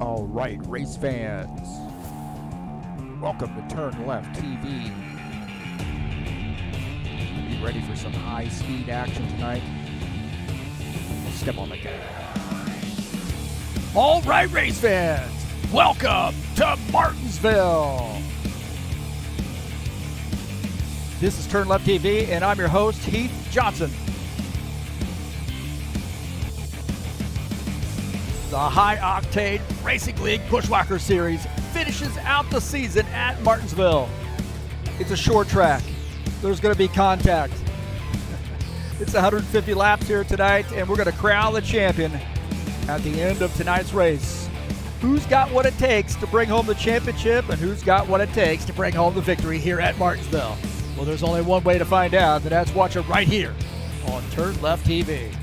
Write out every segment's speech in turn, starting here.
All right, race fans, welcome to TurnLeftTV. Be ready for some high-speed action tonight. Step on the gas. All right, race fans, welcome to Martinsville. This is TurnLeftTV, and I'm your host, Heath Johnson. The High Octane Racing League Buschwackers Series finishes out the season at Martinsville. It's a short track. There's going to be contact. It's 150 laps here tonight, and we're going to crown the champion at the end of tonight's race. Who's got what it takes to bring home the championship, and who's got what it takes to bring home the victory here at Martinsville? Well, there's only one way to find out, and that's watch it right here on TurnLeftTV.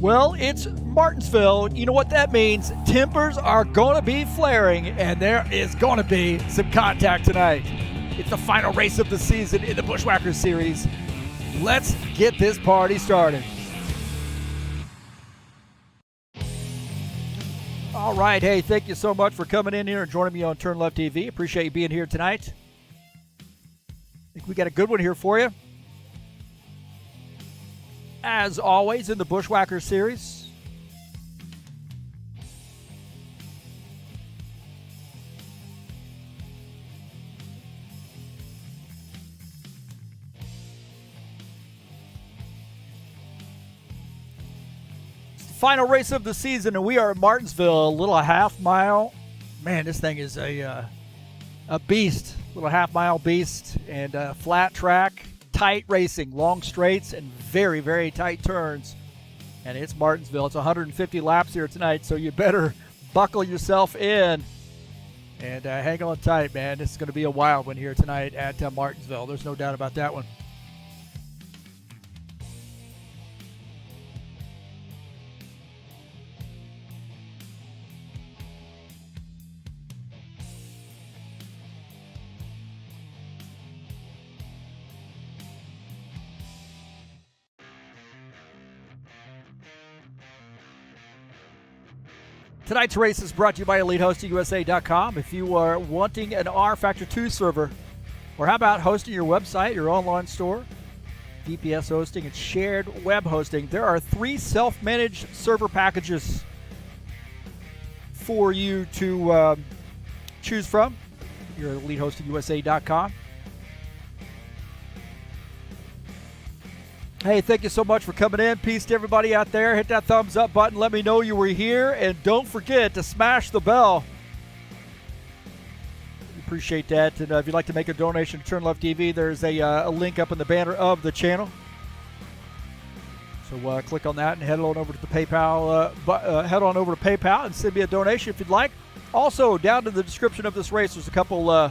Well, it's Martinsville. You know what that means. Tempers are going to be flaring, and there is going to be some contact tonight. It's the final race of the season in the Buschwackers Series. Let's get this party started. All right. Hey, thank you so much for coming in here and joining me on TurnLeftTV. Appreciate you being here tonight. I think we got a good one here for you. As always, in the Buschwackers Series. It's the final race of the season, and we are at Martinsville, a little half mile. Man, this thing is a beast, little half mile beast, and a flat track. Tight racing, long straights, and very, very tight turns. And it's Martinsville. It's 150 laps here tonight, so you better buckle yourself in and hang on tight, man. This is going to be a wild one here tonight at Martinsville. There's no doubt about that one. Tonight's race is brought to you by EliteHostingUSA.com. If you are wanting an rFactor 2 server, or how about hosting your website, your online store, VPS hosting, and shared web hosting, there are 3 self-managed server packages for you to choose from. You're at EliteHostingUSA.com. Hey, thank you so much for coming in. Peace to everybody out there. Hit that thumbs up button. Let me know you were here. And don't forget to smash the bell. Appreciate that. And if you'd like to make a donation to TurnLeftTV, there's a link up in the banner of the channel. So click on that and head on over to the PayPal. Head on over to PayPal and send me a donation if you'd like. Also, down in the description of this race, there's a couple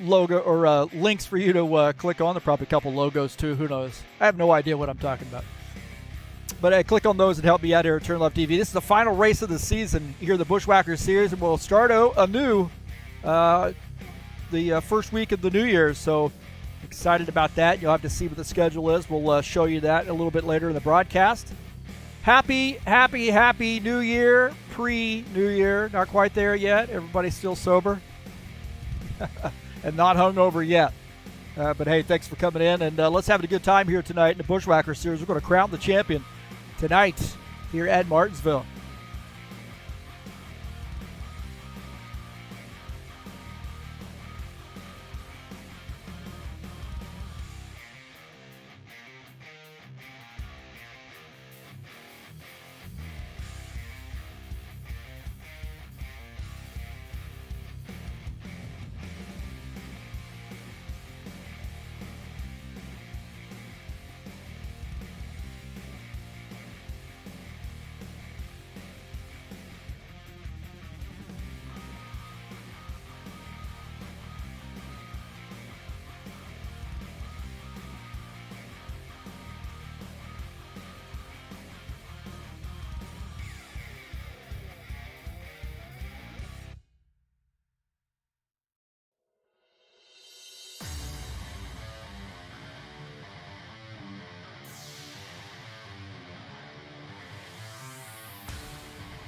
logo or links for you to click on. There are probably a couple logos too. Who knows? I have no idea what I'm talking about. But click on those and help me out here at TurnLeftTV. This is the final race of the season here in the Buschwackers Series, and we'll start anew the first week of the New Year. So excited about that. You'll have to see what the schedule is. We'll show you that a little bit later in the broadcast. Happy New Year. Pre-New Year. Not quite there yet. Everybody's still sober. And not hungover yet. But hey, thanks for coming in, and let's have a good time here tonight in the Buschwackers Series. We're going to crown the champion tonight here at Martinsville.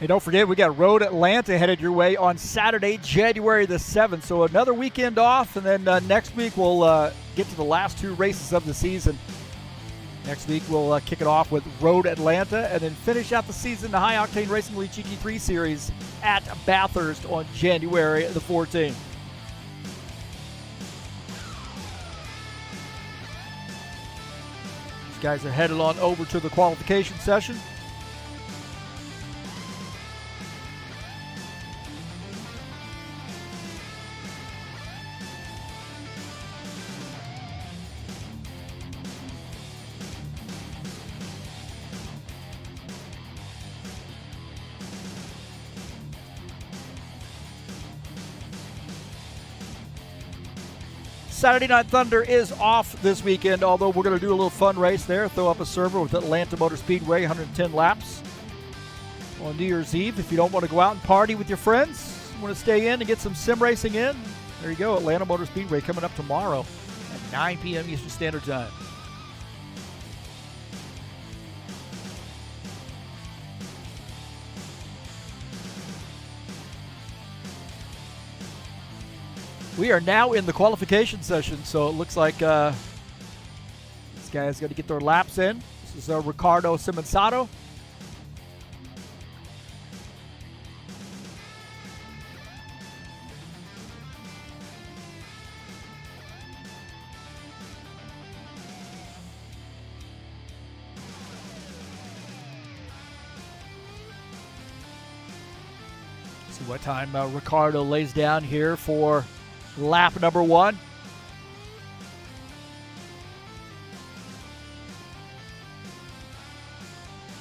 Hey, don't forget, we got Road Atlanta headed your way on Saturday, January the 7th. So another weekend off, and then next week we'll get to the last 2 races of the season. Next week we'll kick it off with Road Atlanta, and then finish out the season, the High Octane Racing League GT3 Series at Bathurst on January the 14th. These guys are headed on over to the qualification session. Saturday Night Thunder is off this weekend, although we're going to do a little fun race there. Throw up a server with Atlanta Motor Speedway, 110 laps on New Year's Eve. If you don't want to go out and party with your friends, you want to stay in and get some sim racing in, there you go. Atlanta Motor Speedway coming up tomorrow at 9 p.m. Eastern Standard Time. We are now in the qualification session, so it looks like these guys got to get their laps in. This is Ricardo Simonsato. See what time Ricardo lays down here for lap number 1.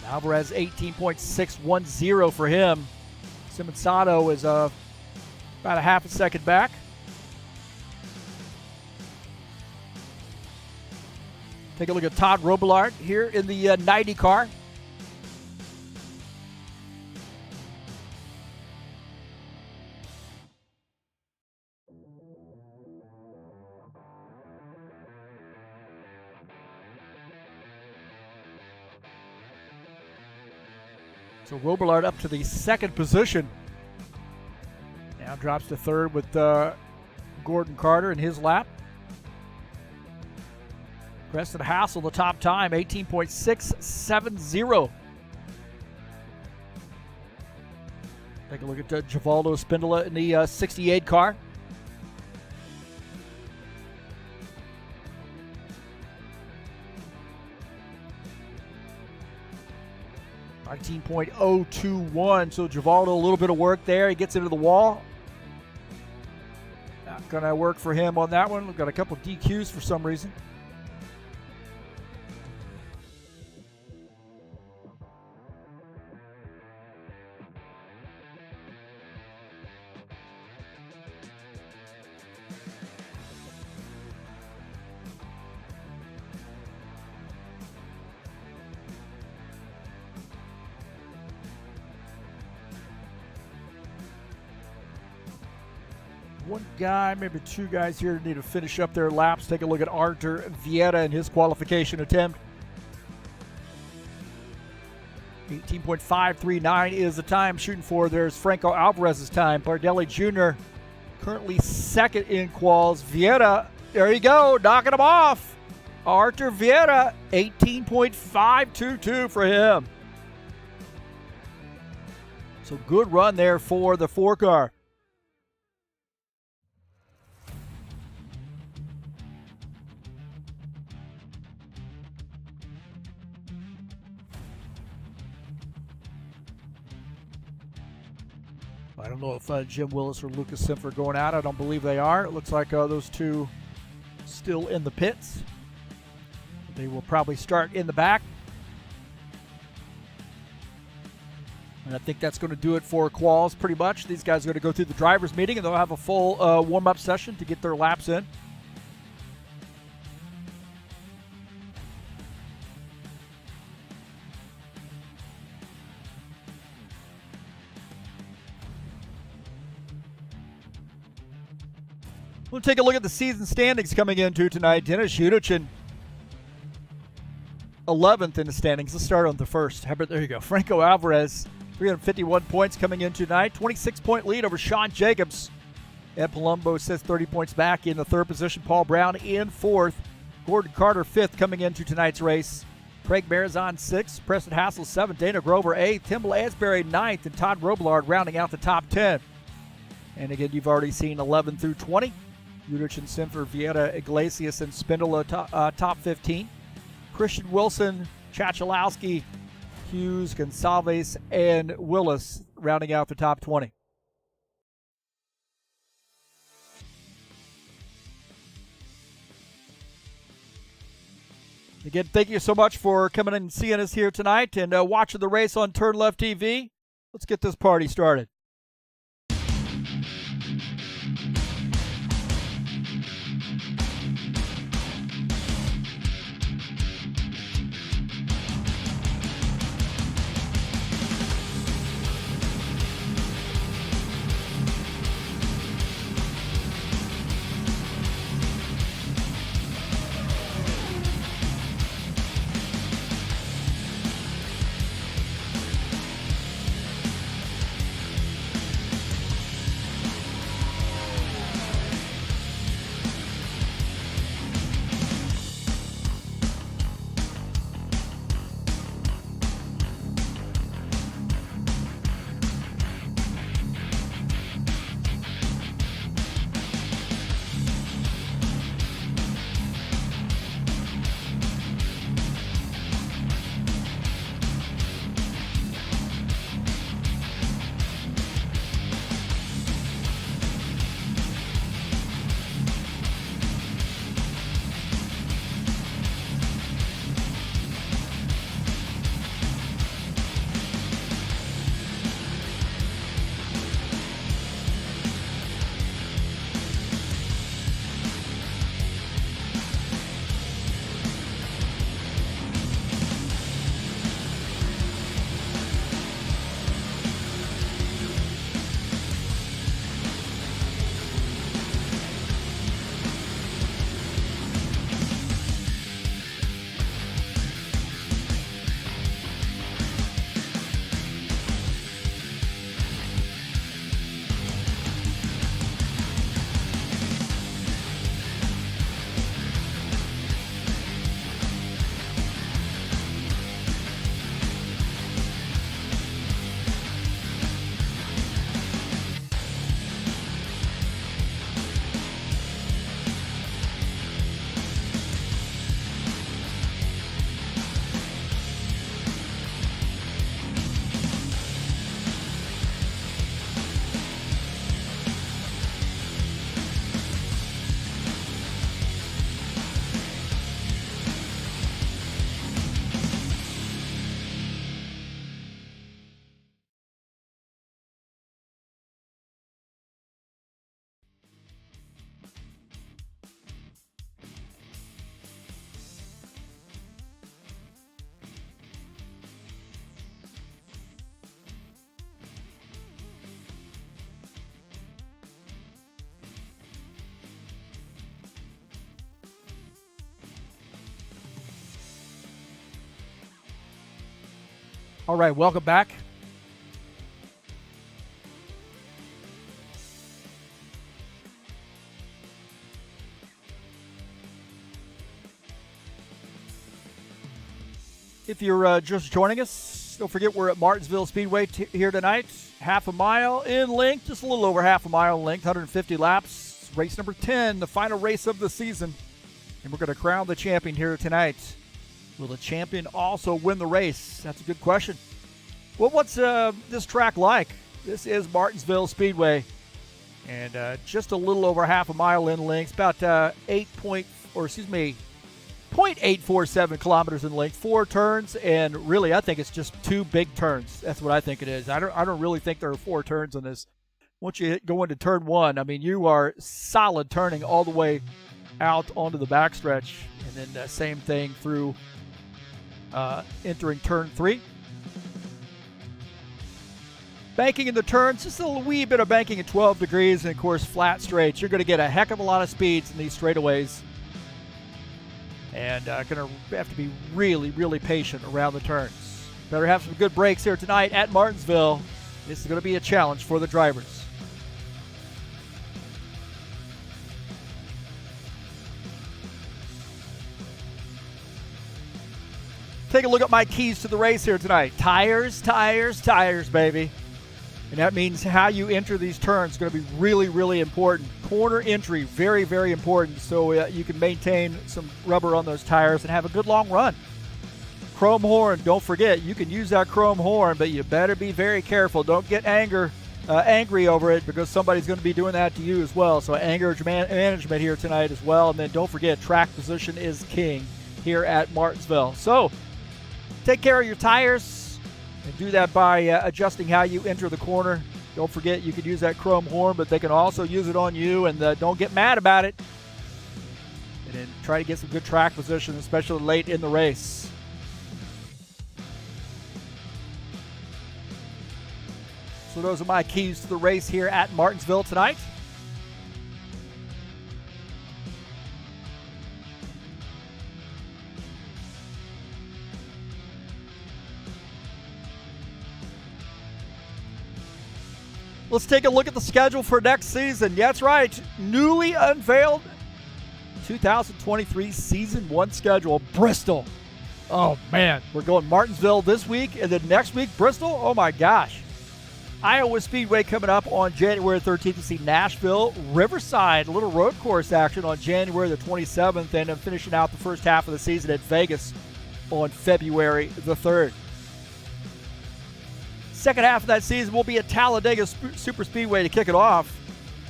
Alvarez 18.610 for him. Simonsato is about a half a second back. Take a look at Todd Robillard here in the 90 car. So Robillard up to the 2nd position. Now drops to 3rd with Gordon Carter in his lap. Preston Hassel, the top time, 18.670. Take a look at Givaldo Spindola in the 68 car. .021, so Givaldo a little bit of work there. He gets into the wall. Not going to work for him on that one. We've got a couple DQs for some reason. One guy, maybe 2 guys here need to finish up their laps. Take a look at Artur Vieira in his qualification attempt. 18.539 is the time shooting for. There's Franco Alvarez's time. Bardelli Jr. currently 2nd in quals. Vieira, there you go, knocking him off. Artur Vieira, 18.522 for him. So good run there for the 4 car. I don't know if Jim Willis or Lucas Simfer are going out. I don't believe they are. It looks like those 2 still in the pits. They will probably start in the back. And I think that's going to do it for quals pretty much. These guys are going to go through the driver's meeting, and they'll have a full warm-up session to get their laps in. We'll take a look at the season standings coming into tonight. Dennis Udichin, 11th in the standings. Let's start on the 1st. How about, there you go. Franco Alvarez, 351 points coming in tonight. 26-point lead over Sean Jacobs. Ed Palumbo sits 30 points back in the third position. Paul Brown in fourth. Gordon Carter fifth coming into tonight's race. Craig Marizon sixth. Preston Hassel seventh. Dana Grover eighth. Tim Lansbury ninth. And Todd Robillard rounding out the top 10. And again, you've already seen 11 through 20. Udrich and Simfer, Vieta, Iglesias, and Spindola top 15. Christian Wilson, Chachalowski, Hughes, Gonsalves, and Willis rounding out the top 20. Again, thank you so much for coming in and seeing us here tonight and watching the race on TurnLeftTV. Let's get this party started. All right, welcome back. If you're just joining us, don't forget we're at Martinsville Speedway here tonight. Half a mile in length, just a little over half a mile in length, 150 laps. Race number 10, the final race of the season. And we're going to crown the champion here tonight. Will the champion also win the race? That's a good question. Well, what's this track like? This is Martinsville Speedway. And just a little over half a mile in length, about 0.847 kilometers in length, 4 turns, and really I think it's just 2 big turns. That's what I think it is. I don't really think there are 4 turns on this. Once you go into turn 1, I mean, you are solid turning all the way out onto the backstretch, and then the same thing through entering turn 3. Banking in the turns, just a wee bit of banking at 12 degrees, and of course flat straights. You're going to get a heck of a lot of speeds in these straightaways, and going to have to be really, really patient around the turns. Better have some good brakes here tonight at Martinsville. This is going to be a challenge for the drivers. Take a look at my keys to the race here tonight. Tires, tires, tires, baby. And that means how you enter these turns is going to be really, really important. Corner entry, very, very important, so you can maintain some rubber on those tires and have a good long run. Chrome horn, don't forget, you can use that chrome horn, but you better be very careful. Don't get angry over it, because somebody's going to be doing that to you as well. So anger management here tonight as well. And then don't forget, track position is king here at Martinsville. So take care of your tires and do that by adjusting how you enter the corner. Don't forget, you can use that chrome horn, but they can also use it on you, and don't get mad about it. And then try to get some good track position, especially late in the race. So those are my keys to the race here at Martinsville tonight. Let's take a look at the schedule for next season. Yeah, that's right. Newly unveiled 2023 Season 1 schedule. Bristol. Oh, man. We're going Martinsville this week, and then next week, Bristol. Oh, my gosh. Iowa Speedway coming up on January 13th to see Nashville. Riverside, a little road course action on January the 27th, and then finishing out the first half of the season at Vegas on February the 3rd. Second half of that season will be at Talladega Super Speedway to kick it off.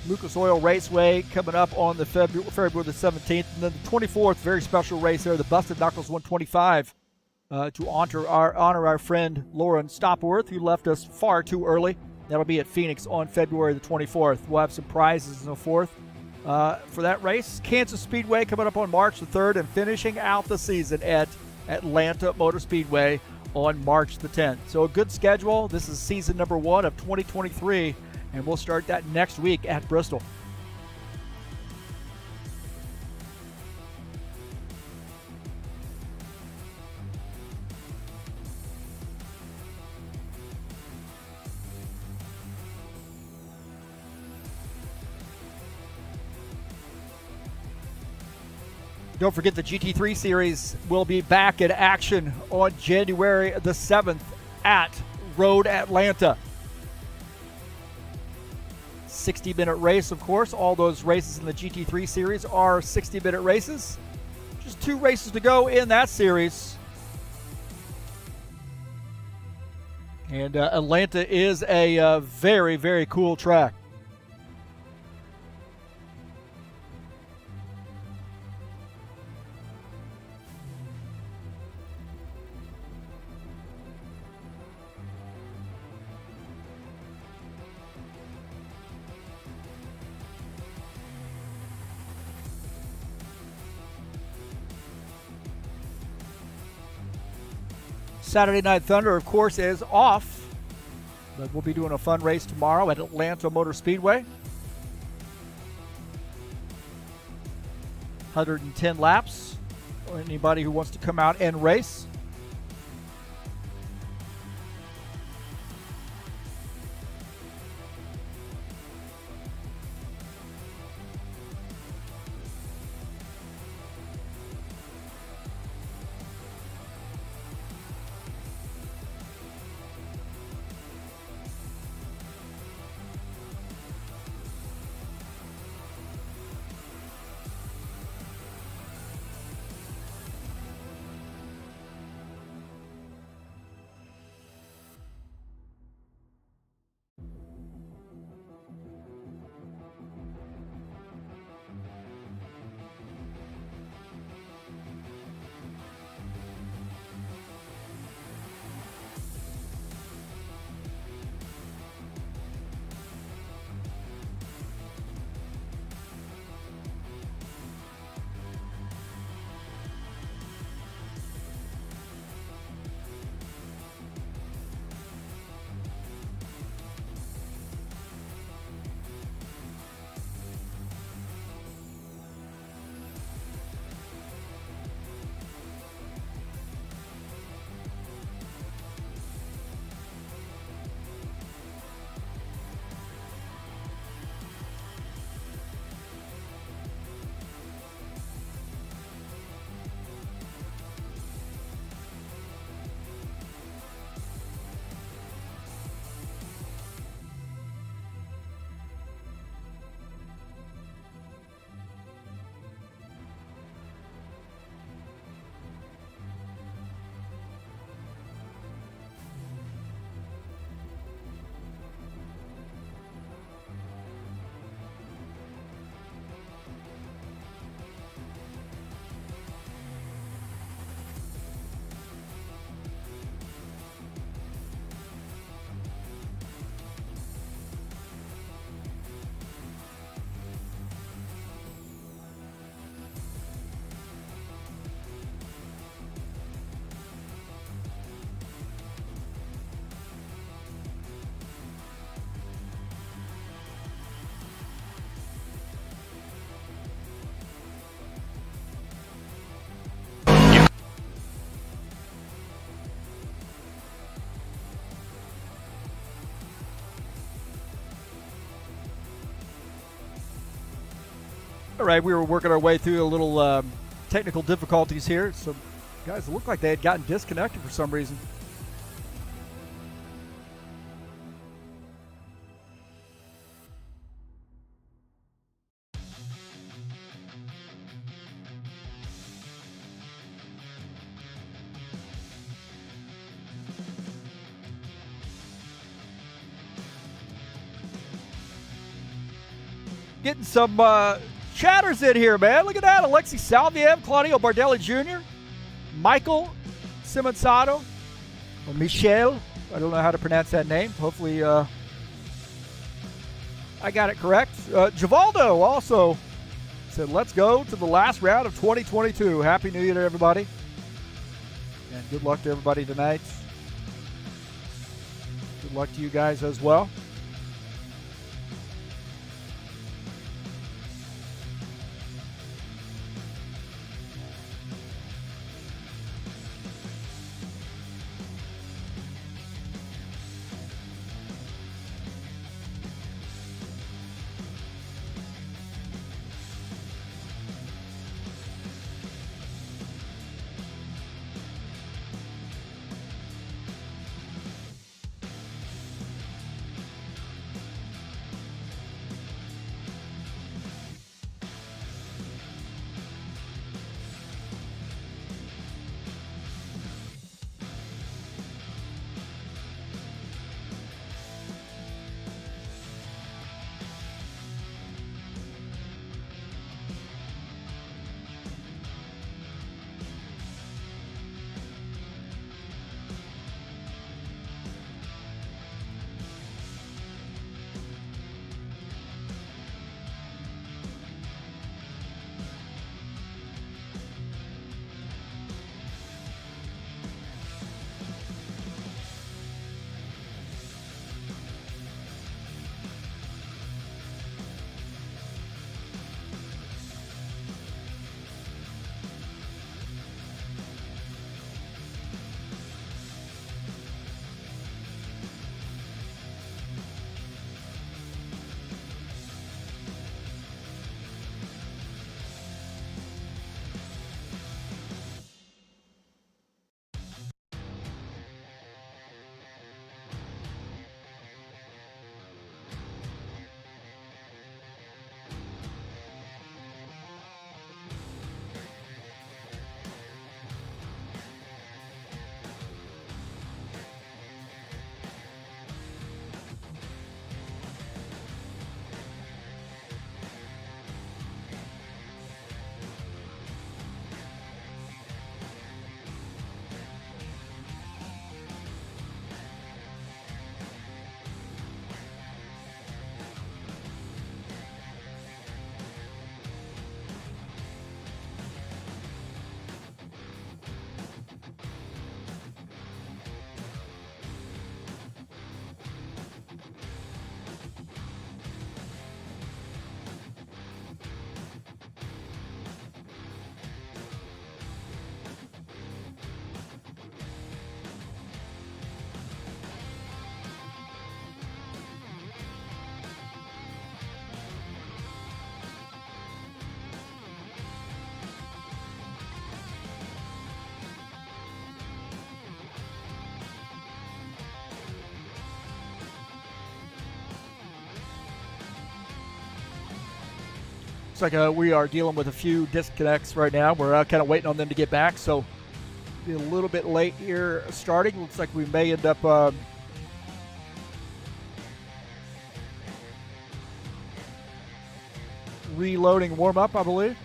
Lucas Oil Raceway coming up on the February the 17th. And then the 24th, very special race there, the Busted Knuckles 125, to honor our friend Lauren Stopworth, who left us far too early. That'll be at Phoenix on February the 24th. We'll have some prizes and so forth for that race. Kansas Speedway coming up on March the 3rd, and finishing out the season at Atlanta Motor Speedway on March the 10th. So a good schedule. This is season number 1 of 2023, and we'll start that next week at Bristol. Don't forget, the GT3 Series will be back in action on January the 7th at Road Atlanta. 60-minute race, of course. All those races in the GT3 Series are 60-minute races. Just 2 races to go in that series. And Atlanta is a very, very cool track. Saturday Night Thunder, of course, is off, but we'll be doing a fun race tomorrow at Atlanta Motor Speedway. 110 laps for anybody who wants to come out and race. All right, we were working our way through a little technical difficulties here. So, guys, it looked like they had gotten disconnected for some reason. Getting some chatters in here, man. Look at that. Alexi Salviev, Claudio Bardelli Jr., Michael Simonsato, or Michel. I don't know how to pronounce that name. Hopefully I got it correct. Givaldo also said, let's go to the last round of 2022. Happy New Year to everybody. And good luck to everybody tonight. Good luck to you guys as well. Looks like we are dealing with a few disconnects right now. We're kind of waiting on them to get back, so be a little bit late here starting. Looks like we may end up reloading warm-up, I believe.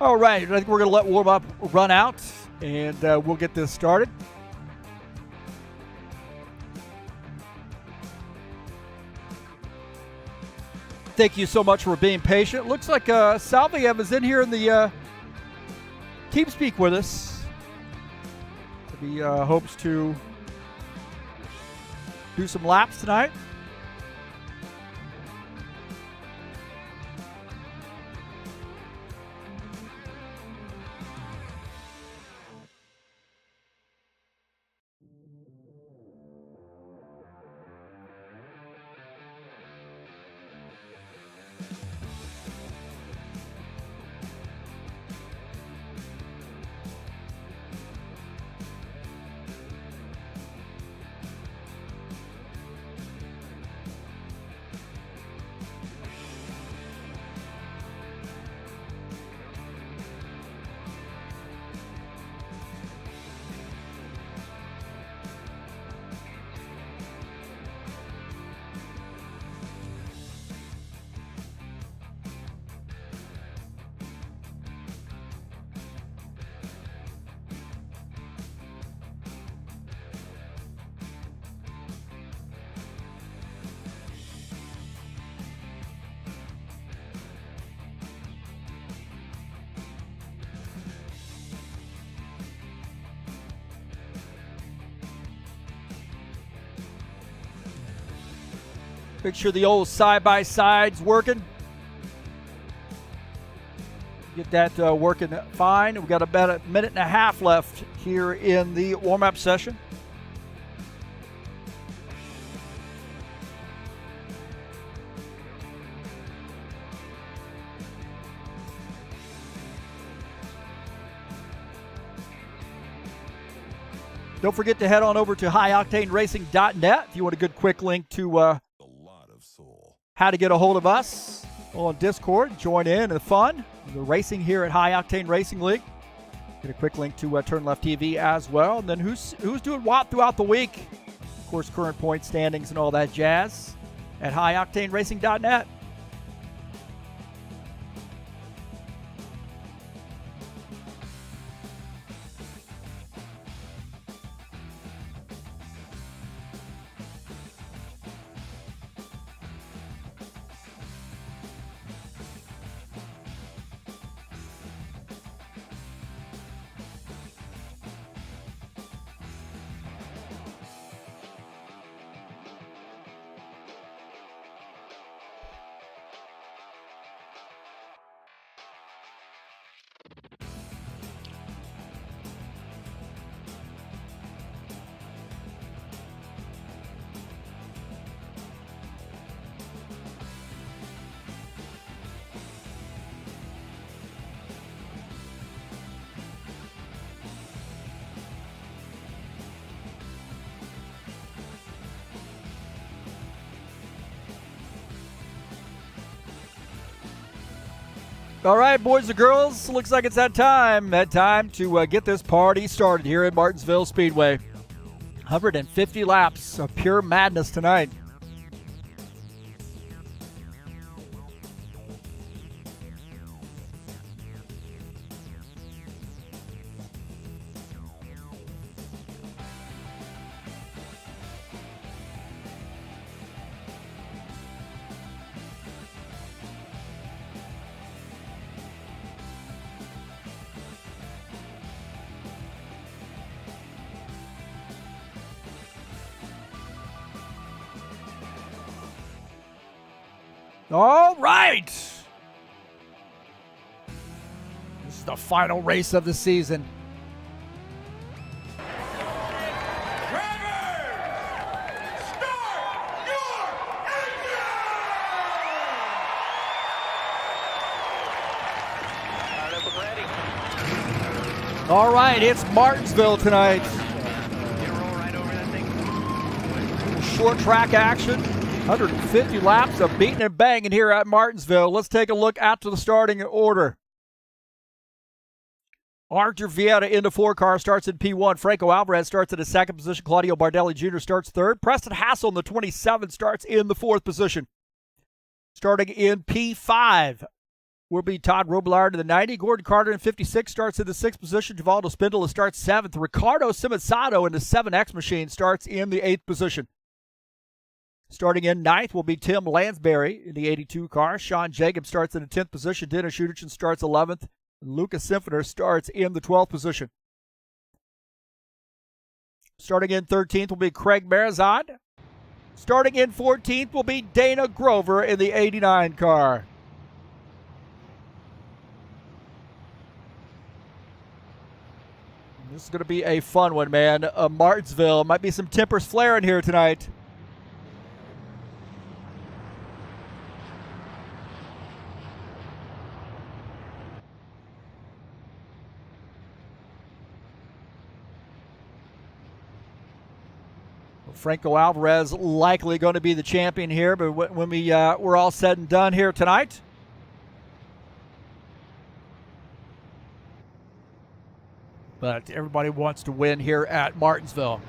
All right, I think we're going to let warm-up run out, and we'll get this started. Thank you so much for being patient. Looks like Salviev is in here in the TeamSpeak with us. He hopes to do some laps tonight. Make sure the old side-by-side's working. Get that working fine. We've got about a minute and a half left here in the warm-up session. Don't forget to head on over to highoctaneracing.net if you want a good quick link to how to get a hold of us on Discord. Join in the fun, the racing here at High Octane Racing League. Get a quick link to TurnLeftTV as well. And then who's doing what throughout the week. Of course, current point standings and all that jazz at highoctaneracing.net. All right, boys and girls, looks like it's that time to get this party started here at Martinsville Speedway. 150 laps of pure madness tonight. All right. This is the final race of the season. All right, it's Martinsville tonight. Short track action. 150 laps of beating and banging here at Martinsville. Let's take a look out to the starting order. Archer Vieta in the 4-car starts in P1. Franco Alvarez starts in the 2nd position. Claudio Bardelli Jr. starts 3rd. Preston Hassel in the 27 starts in the 4th position. Starting in P5, will be Todd Robillard in the 90. Gordon Carter in 56 starts in the 6th position. Givaldo Spindler starts 7th. Ricardo Simonsato in the 7X machine starts in the 8th position. Starting in 9th will be Tim Lansbury in the 82 car. Sean Jacobs starts in the 10th position. Dennis Schuderchen starts 11th. Lucas Symphony starts in the 12th position. Starting in 13th will be Craig Marizad. Starting in 14th will be Dana Grover in the 89 car. This is going to be a fun one, man. Martinsville. Might be some tempers flaring here tonight. Franco Alvarez likely going to be the champion here, but when we're all said and done here tonight, but everybody wants to win here at Martinsville.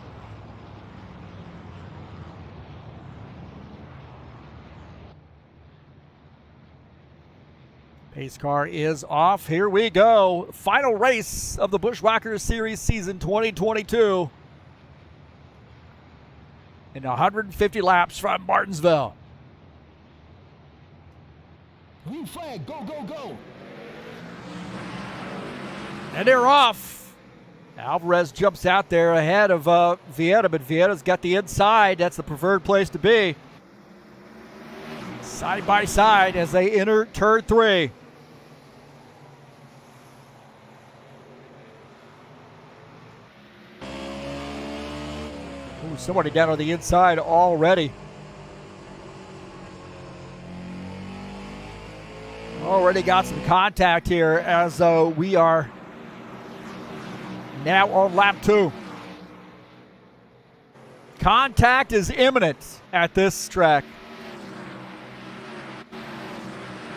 Pace car is off. Here we go. Final race of the Buschwackers Series season 2022. In 150 laps from Martinsville. Green flag, go, go, go. And they're off. Alvarez jumps out there ahead of Vieta, but Vieta's got the inside. That's the preferred place to be. Side by side as they enter turn 3. Ooh, somebody down on the inside already. Already got some contact here as we are now on lap 2. Contact is imminent at this track.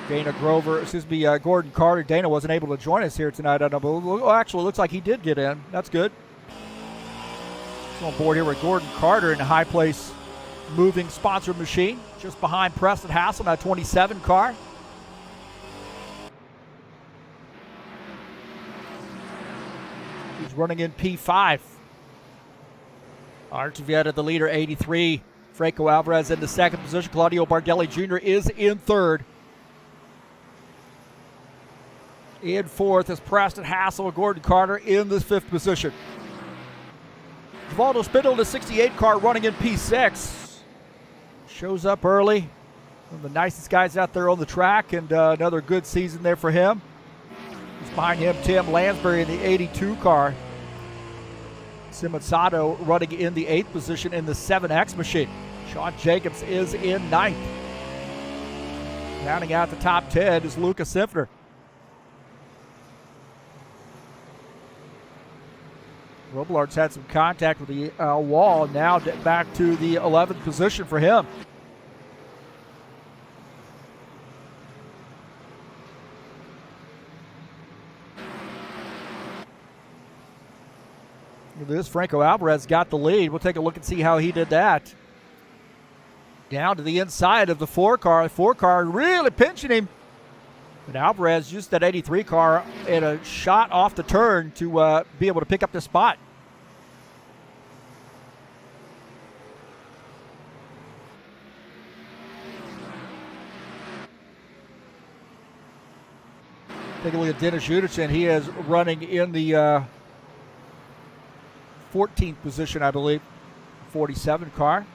Gordon Carter. Dana wasn't able to join us here tonight. I don't know, but actually, it looks like he did get in. That's good. On board here with Gordon Carter in the high place moving sponsor machine, just behind Preston Hassel, that 27 car. He's running in P5. Archie Vieta, the leader, 83. Franco Alvarez in the 2nd position. Claudio Bardelli Jr. is in 3rd. In 4th is Preston Hassel and Gordon Carter in the 5th position. Givaldo Spindle, the 68 car, running in P6. Shows up early. One of the nicest guys out there on the track, and another good season there for him. He's behind him, Tim Lansbury in the 82 car. Simonsato running in the 8th position in the 7X machine. Sean Jacobs is in 9th. Rounding out the top 10 is Lucas Symphony. Robillard's had some contact with the wall. Now back to the 11th position for him. This Franco Alvarez got the lead. We'll take a look and see how he did that. Down to the inside of the 4 car. The 4 car really pinching him. But Alvarez used that 83 car in a shot off the turn to be able to pick up the spot. Take a look at Dennis Schuderchen. He is running in the 14th position, I believe. 47 car.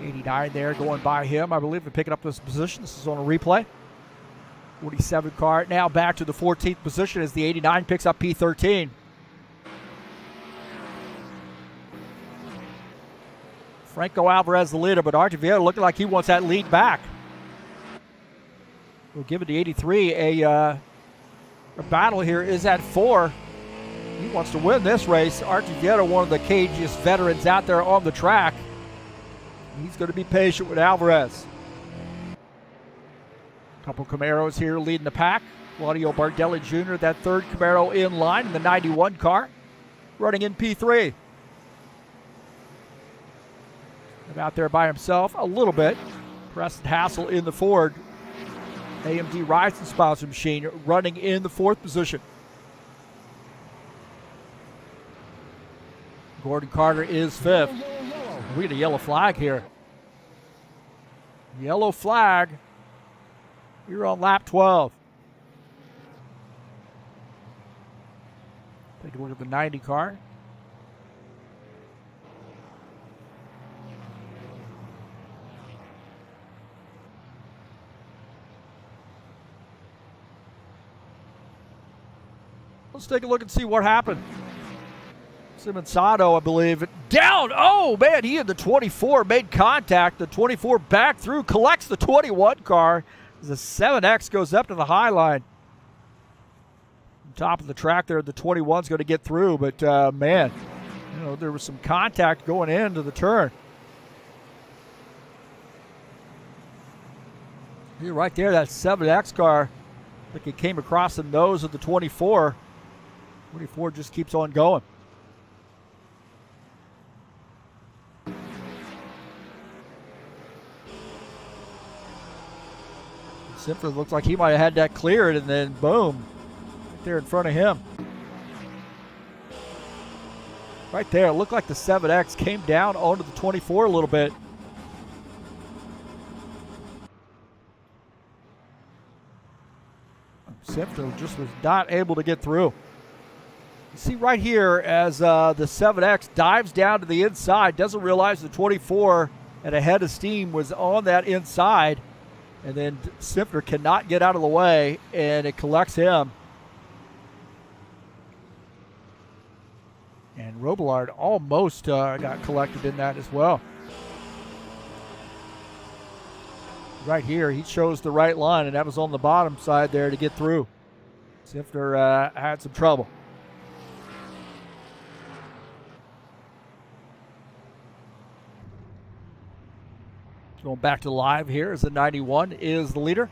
89 there going by him, I believe, and picking up this position. This is on a replay. 47 car now back to the 14th position as the 89 picks up P13. Franco Alvarez the leader, but Archie Vieta looking like he wants that lead back. We'll give it to 83 a battle here is at 4. He wants to win this race. Archie Vieta, one of the cagiest veterans out there on the track. He's going to be patient with Alvarez. Couple Camaros here leading the pack. Claudio Bardelli Jr., that 3rd Camaro in line in the 91 car, running in P3. And out there by himself a little bit. Preston Hassel in the Ford. AMD Ryzen sponsor machine running in the 4th position. Gordon Carter is 5th. We get a yellow flag here. Yellow flag. You're on lap 12. Take a look at the 90 car. Let's take a look and see what happened. Simonsato, I believe, down. Oh, man, he had the 24, made contact. The 24 back through, collects the 21 car. The 7X goes up to the high line. Top of the track there, the 21's going to get through, but, man, you know, there was some contact going into the turn. You're right there, that 7X car. I think it came across the nose of the 24. 24 just keeps on going. Simpson looks like he might have had that cleared, and then boom, right there in front of him. Right there, it looked like the 7X came down onto the 24 a little bit. Simpson just was not able to get through. You see right here as the 7X dives down to the inside, doesn't realize the 24 at a head of steam was on that inside, and then Simpson cannot get out of the way, and it collects him. And Robillard almost got collected in that as well. Right here, he chose the right line, and that was on the bottom side there to get through. Simpson had some trouble. Going back to live here as the 91 is the leader.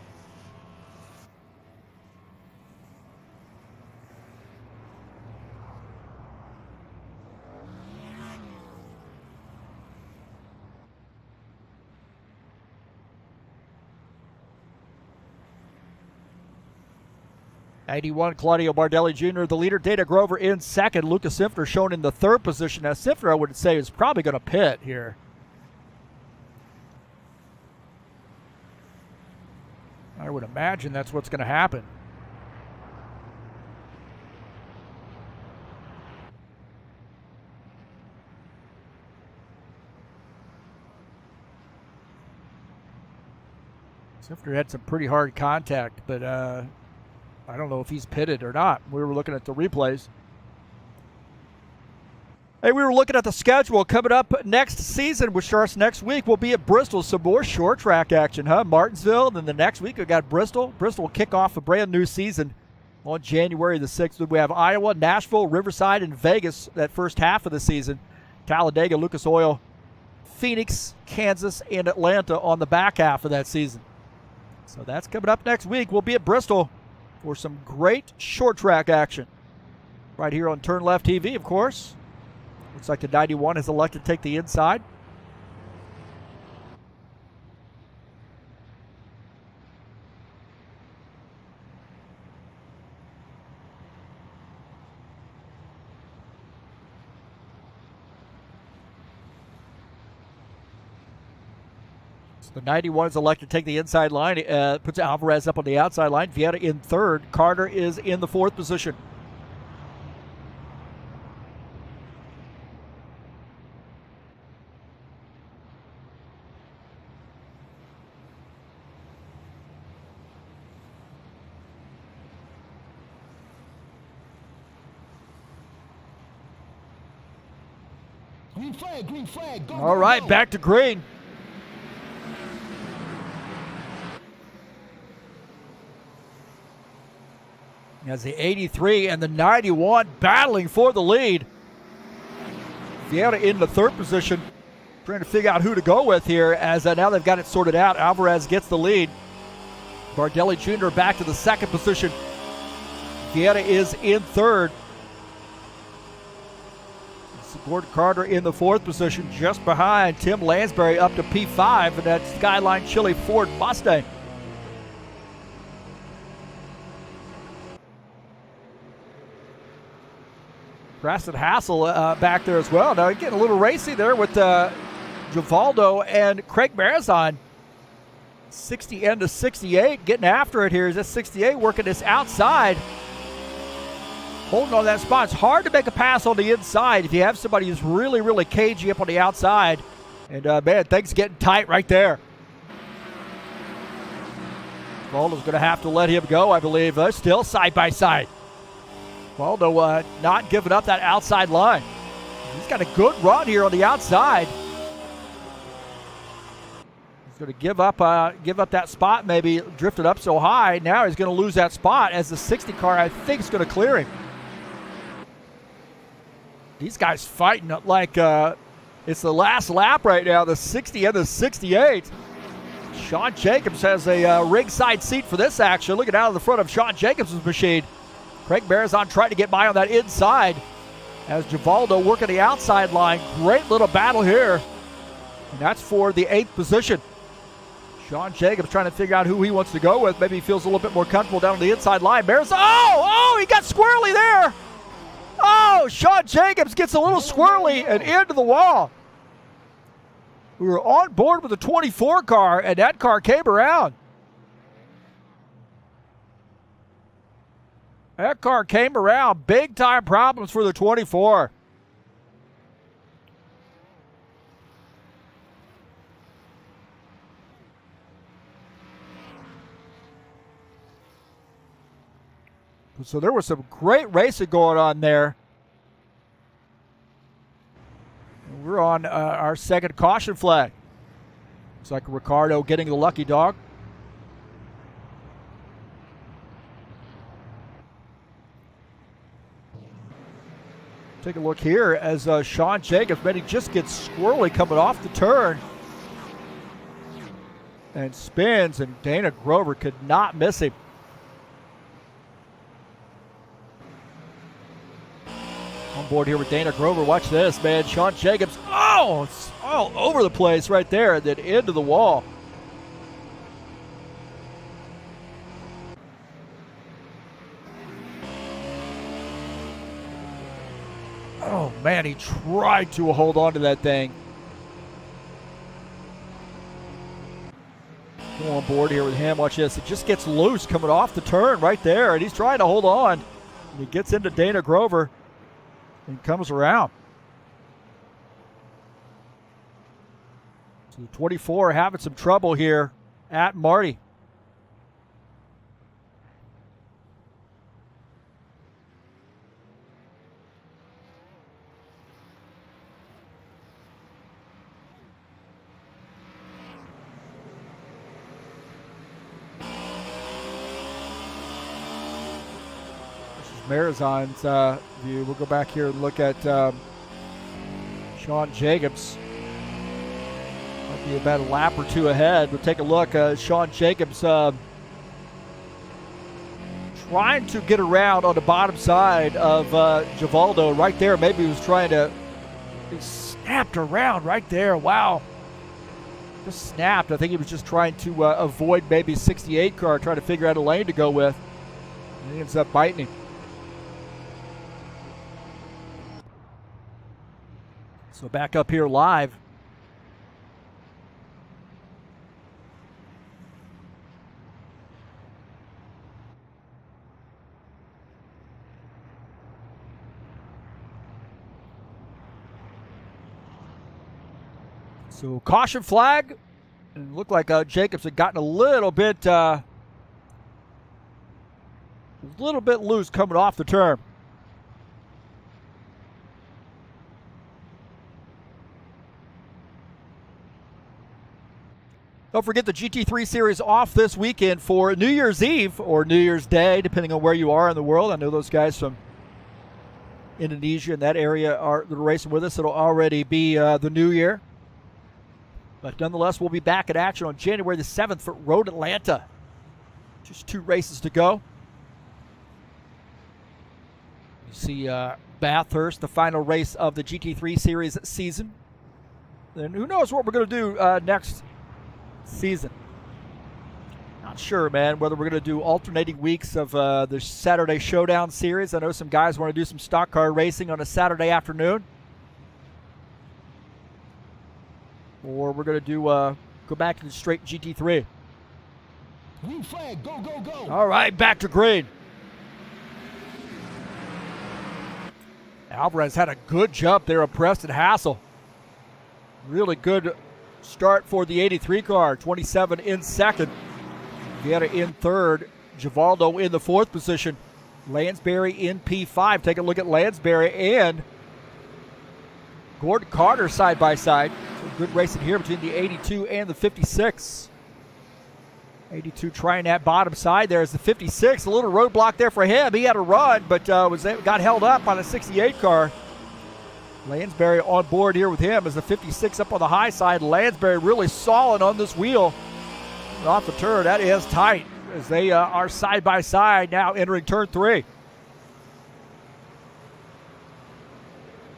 '91, Claudio Bardelli Jr., the leader. Dana Grover in second. Lucas Simpson shown in the 3rd position. Now, Simpson, I would say, is probably going to pit here. I would imagine that's what's going to happen. Simpson had some pretty hard contact, but I don't know if he's pitted or not. We were looking at the replays. Hey, we were looking at the schedule coming up next season, which starts next week. We'll be at Bristol. Some more short track action, huh? Martinsville. Then the next week we got Bristol. Bristol will kick off a brand new season on January the 6th. We have Iowa, Nashville, Riverside, and Vegas that first half of the season. Talladega, Lucas Oil, Phoenix, Kansas, and Atlanta on the back half of that season. So that's coming up next week. We'll be at Bristol for some great short track action. Right here on TurnLeftTV, of course. Looks like the 91 has elected to take the inside. So the 91 is elected to take the inside line. Puts Alvarez up on the outside line. Vieira in 3rd. Carter is in the 4th position. Green flag, go. All right, back to green. As the 83 and the 91 battling for the lead. Vieira in the 3rd position, trying to figure out who to go with here as now they've got it sorted out. Alvarez gets the lead. Bardelli Jr. back to the 2nd position. Vieira is in 3rd. Gordon Carter in the 4th position, just behind Tim Lansbury up to P5 in that Skyline Chili Ford Mustang. Graston Hassel back there as well. Now getting a little racy there with Givaldo and Craig Marazon. 60 into 68, getting after it here. Is this 68 working this outside? Holding on that spot. It's hard to make a pass on the inside if you have somebody who's really, really cagey up on the outside. And man, things getting tight right there. Waldo's going to have to let him go, I believe. Still side by side. Waldo not giving up that outside line. He's got a good run here on the outside. He's going to give up that spot, maybe drifted up so high. Now he's going to lose that spot as the 60 car, I think, is going to clear him. These guys fighting like it's the last lap right now, the 60 and the 68. Sean Jacobs has a ringside seat for this action. Looking out of the front of Sean Jacobs' machine. Craig Marazon trying to get by on that inside as Givaldo working the outside line. Great little battle here. And that's for the 8th position. Sean Jacobs trying to figure out who he wants to go with. Maybe he feels a little bit more comfortable down on the inside line. Marazon, he got squirrely there. Oh, Sean Jacobs gets a little squirrely and into the wall. We were on board with the 24 car, and that car came around. That car came around. Big time problems for the 24. So there was some great racing going on there. We're on our second caution flag. Looks like Ricardo getting the lucky dog. Take a look here as Sean Jacobs, maybe just gets squirrely coming off the turn. And spins, and Dana Grover could not miss him. On board here with Dana Grover. Watch this, man. Sean Jacobs. Oh, it's all over the place right there and then into the wall. Oh, man, he tried to hold on to that thing. Go on board here with him. Watch this. It just gets loose coming off the turn right there, and he's trying to hold on. And he gets into Dana Grover and comes around. So the 24 having some trouble here at Marty. Marazon's view. We'll go back here and look at Sean Jacobs. Might be about a lap or two ahead. We'll take a look. Sean Jacobs trying to get around on the bottom side of Givaldo right there. Maybe he was trying to. He snapped around right there. Wow. Just snapped. I think he was just trying to avoid maybe 68 car, trying to figure out a lane to go with. And he ends up biting him. So back up here live. So caution flag. And it looked like Jacobs had gotten a little bit loose coming off the turn. Don't forget the GT3 Series off this weekend for New Year's Eve or New Year's Day, depending on where you are in the world. I know those guys from Indonesia and that area are racing with us. It'll already be the new year. But nonetheless, we'll be back in action on January the 7th for Road Atlanta. Just 2 races to go. You see Bathurst, the final race of the GT3 Series season. Then who knows what we're going to do next season. Not sure, man, whether we're going to do alternating weeks of the Saturday Showdown series. I know some guys want to do some stock car racing on a Saturday afternoon. Or we're going to do go back to the straight GT3. Green flag, go, go, go. All right, back to green. Alvarez had a good jump there of Preston Hassel. Really good start for the 83 car. 27 in second. Vieta in third. Givaldo in the fourth position. Lansbury in P5. Take a look at Lansbury and Gordon Carter side by side. So good racing here between the 82 and the 56. 82 trying that bottom side there is the 56. A little roadblock there for him. He had a run, but got held up by the 68 car. Lansbury on board here with him as the 56 up on the high side. Lansbury really solid on this wheel. Off the turn, that is tight as they are side by side now entering turn 3.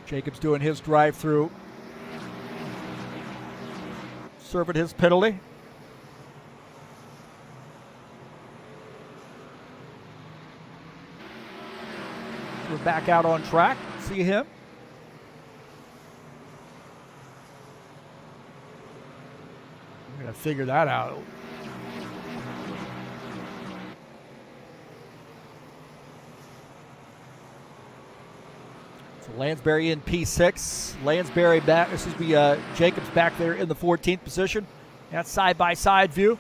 Jacobs doing his drive through. Serving his penalty. We're back out on track. See him. We're going to figure that out. So Lansbury in P6. Lansbury back. This is Jacobs back there in the 14th position. That's side-by-side view.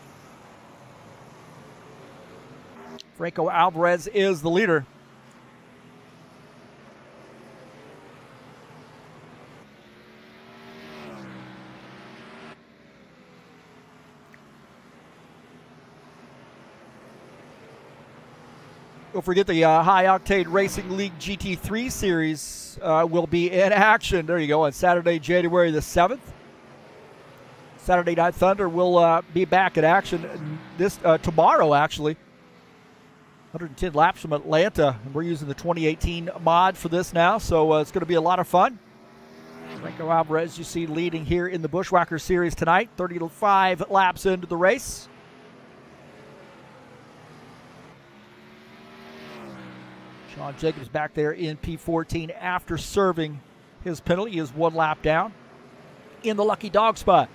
Franco Alvarez is the leader. Don't forget the High Octane Racing League GT3 series will be in action. There you go, on Saturday, January the 7th. Saturday Night Thunder will be back in action this tomorrow, actually. 110 laps from Atlanta, and we're using the 2018 mod for this now, so it's going to be a lot of fun. Franco Alvarez, you see, leading here in the Buschwackers series tonight, 35 laps into the race. Sean Jacobs back there in P14 after serving his penalty. He is 1 lap down in the lucky dog spot.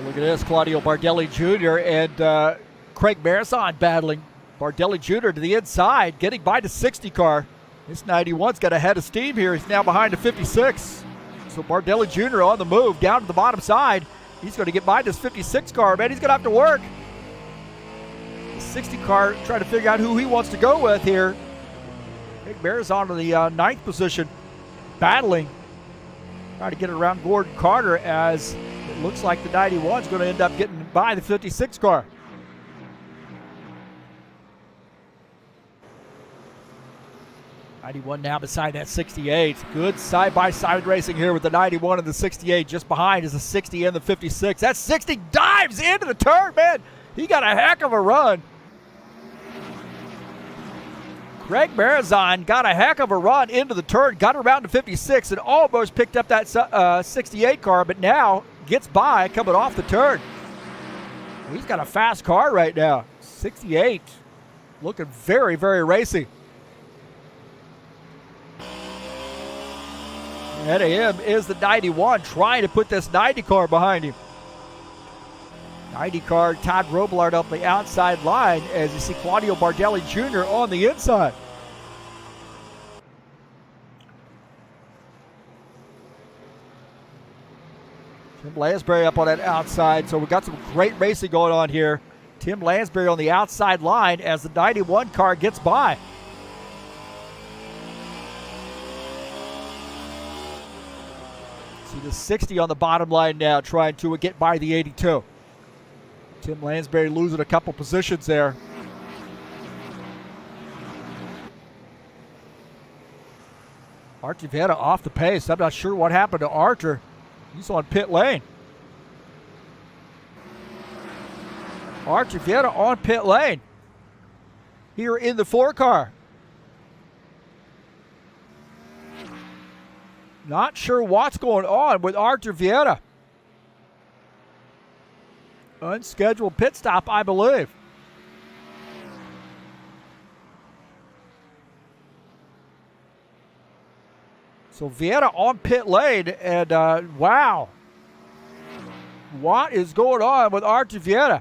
Look at this, Claudio Bardelli Jr. and Craig Marizon battling. Bardelli Jr. to the inside, getting by the 60 car. This 91's got a head of steam here. He's now behind the 56. So Bardelli Jr. on the move down to the bottom side. He's going to get by this 56 car, man. He's going to have to work. The 60 car trying to figure out who he wants to go with here. Big Bear's on to the 9th position, battling. Trying to get it around Gordon Carter as it looks like the 91 is going to end up getting by the 56 car. '91 now beside that 68. Good side-by-side racing here with the 91 and the 68. Just behind is the 60 and the 56. That 60 dives into the turn, man. He got a heck of a run. Craig Marizon got a heck of a run into the turn, got around to 56 and almost picked up that 68 car, but now gets by coming off the turn. He's got a fast car right now. 68 looking very, very racy. Ahead of him is the 91 trying to put this 90 car behind him. 90 car Todd Robillard up the outside line as you see Claudio Bardelli Jr. on the inside. Tim Lansbury up on that outside, so we've got some great racing going on here. Tim Lansbury on the outside line as the 91 car gets by. See the 60 on the bottom line now trying to get by the 82. Tim Lansbury losing a couple positions there. Archie Vieta off the pace. I'm not sure what happened to Archer. He's on pit lane. Archie Vieta on pit lane. Here in the 4 car. Not sure what's going on with Arthur Vieira. Unscheduled pit stop, I believe. So Vieira on pit lane, and wow. What is going on with Arthur Vieira?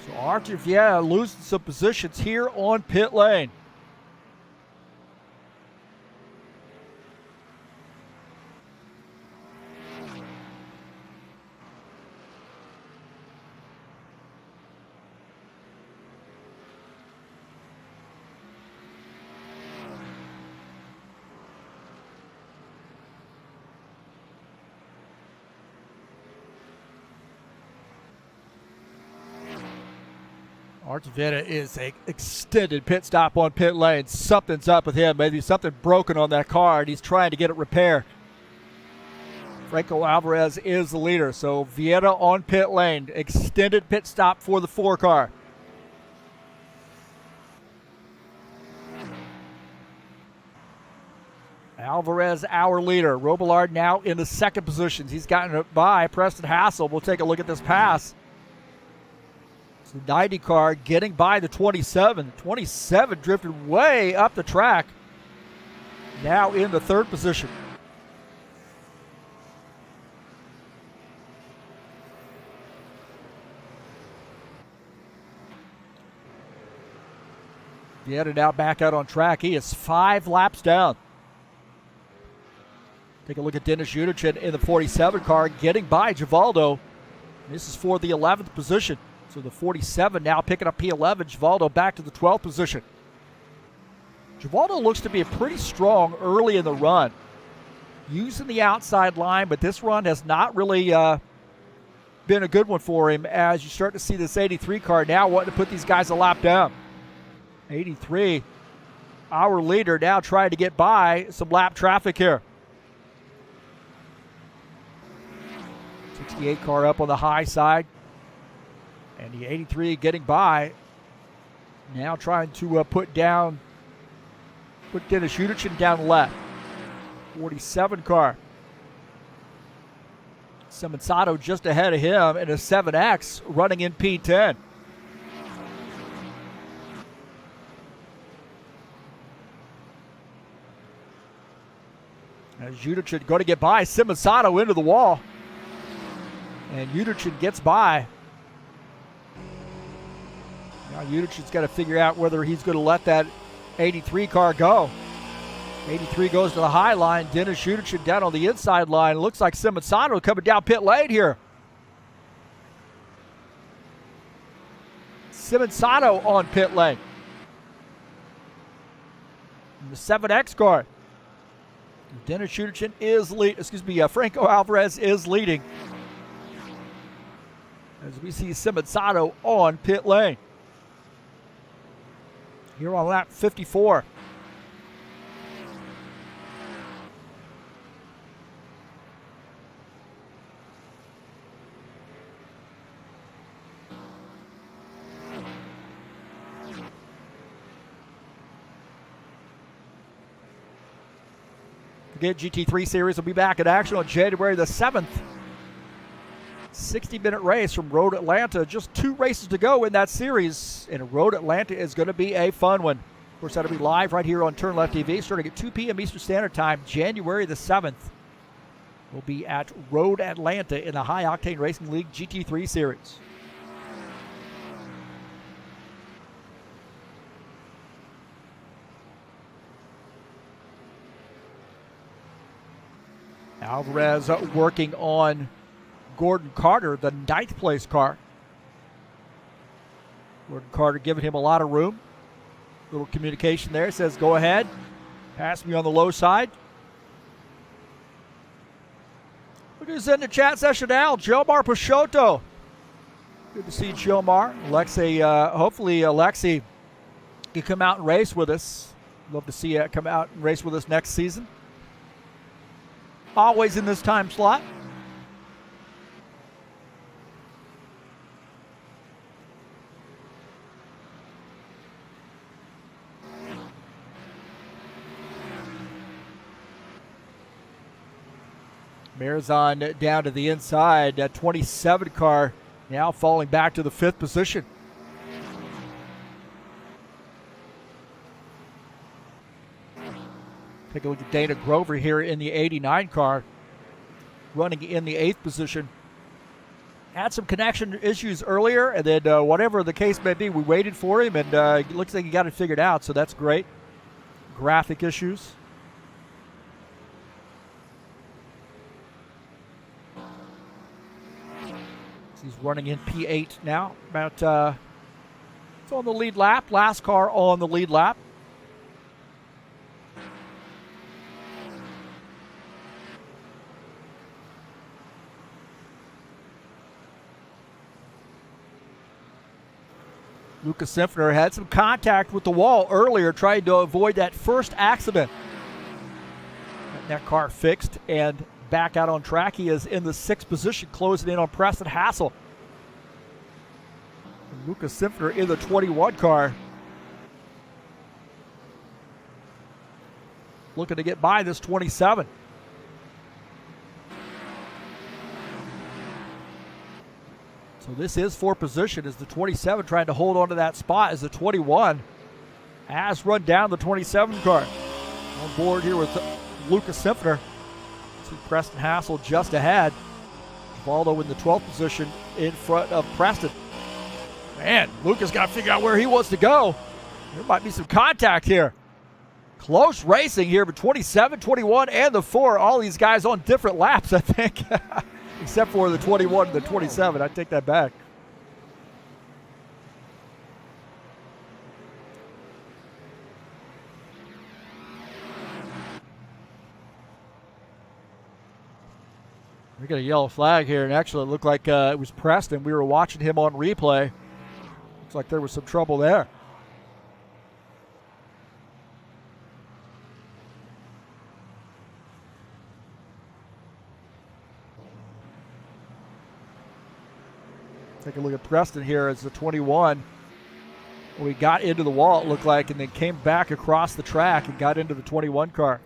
So Arthur Vieira losing some positions here on pit lane. Arthur Vieira is an extended pit stop on pit lane. Something's up with him. Maybe something broken on that car, and he's trying to get it repaired. Franco Alvarez is the leader. So Vieira on pit lane. Extended pit stop for the 4 car. Alvarez, our leader. Robillard now in the 2nd position. He's gotten it by Preston Hassel. We'll take a look at this pass. It's the 90 car getting by the 27. 27 drifted way up the track. Now in the 3rd position. Vieira now back out on track. He is 5 laps down. Take a look at Dennis Judic in the 47 car getting by Givaldo. This is for the 11th position. So the 47 now picking up P11. Givaldo back to the 12th position. Givaldo looks to be pretty strong early in the run. Using the outside line, but this run has not really been a good one for him as you start to see this 83 car now wanting to put these guys a lap down. 83, our leader, now trying to get by some lap traffic here. 68 car up on the high side. And the 83 getting by. Now trying to put Dennis Judic down left. 47 car. Simonsato just ahead of him in a 7X running in P10. As Judic going to get by Simonsato into the wall. And Judic gets by. Now Judic's got to figure out whether he's going to let that 83 car go. 83 goes to the high line. Dennis Judic down on the inside line. Looks like Simonsato coming down pit lane here. Simonsato on pit lane. And the 7X car. Dennis Judic is Franco Alvarez is leading. As we see Simonsato on pit lane. Here on lap 54. Again, GT3 Series will be back in action on January the 7th. 60-minute race from Road Atlanta. Just 2 races to go in that series. And Road Atlanta is going to be a fun one. Of course, that'll be live right here on TurnLeftTV starting at 2 p.m. Eastern Standard Time, January the 7th. We'll be at Road Atlanta in the High Octane Racing League GT3 Series. Alvarez working on Gordon Carter, the 9th place car. Gordon Carter giving him a lot of room. Little communication there. Says, go ahead. Pass me on the low side. Look who's in the chat session now. Jomar Peixoto. Good to see Jomar. Hopefully Alexi can come out and race with us. Love to see you come out and race with us next season. Always in this time slot. Marizon down to the inside. That 27 car now falling back to the 5th position. Take a look at Dana Grover here in the 89 car, running in the 8th position. Had some connection issues earlier, and then whatever the case may be, we waited for him, and it looks like he got it figured out, so that's great. Graphic issues. He's running in P8 now. It's on the lead lap. Last car on the lead lap. Lucas Simpner had some contact with the wall earlier, trying to avoid that first accident. That car fixed and back out on track. He is in the 6th position, closing in on Preston Hassel. And Lucas Simpner in the 21 car, looking to get by this 27. So this is for position as the 27 trying to hold on to that spot as the 21 has run down the 27 car. On board here with Lucas Simpner. See Preston Hassel just ahead. Valdo in the 12th position in front of Preston. Man, Lucas got to figure out where he wants to go. There might be some contact here. Close racing here, but 27, 21, and the 4. All these guys on different laps, I think. Except for the 21 and the 27. I take that back. We got a yellow flag here, and actually it looked like it was Preston. We were watching him on replay. Looks like there was some trouble there. Take a look at Preston here as the 21. We got into the wall, it looked like, and then came back across the track and got into the 21 car.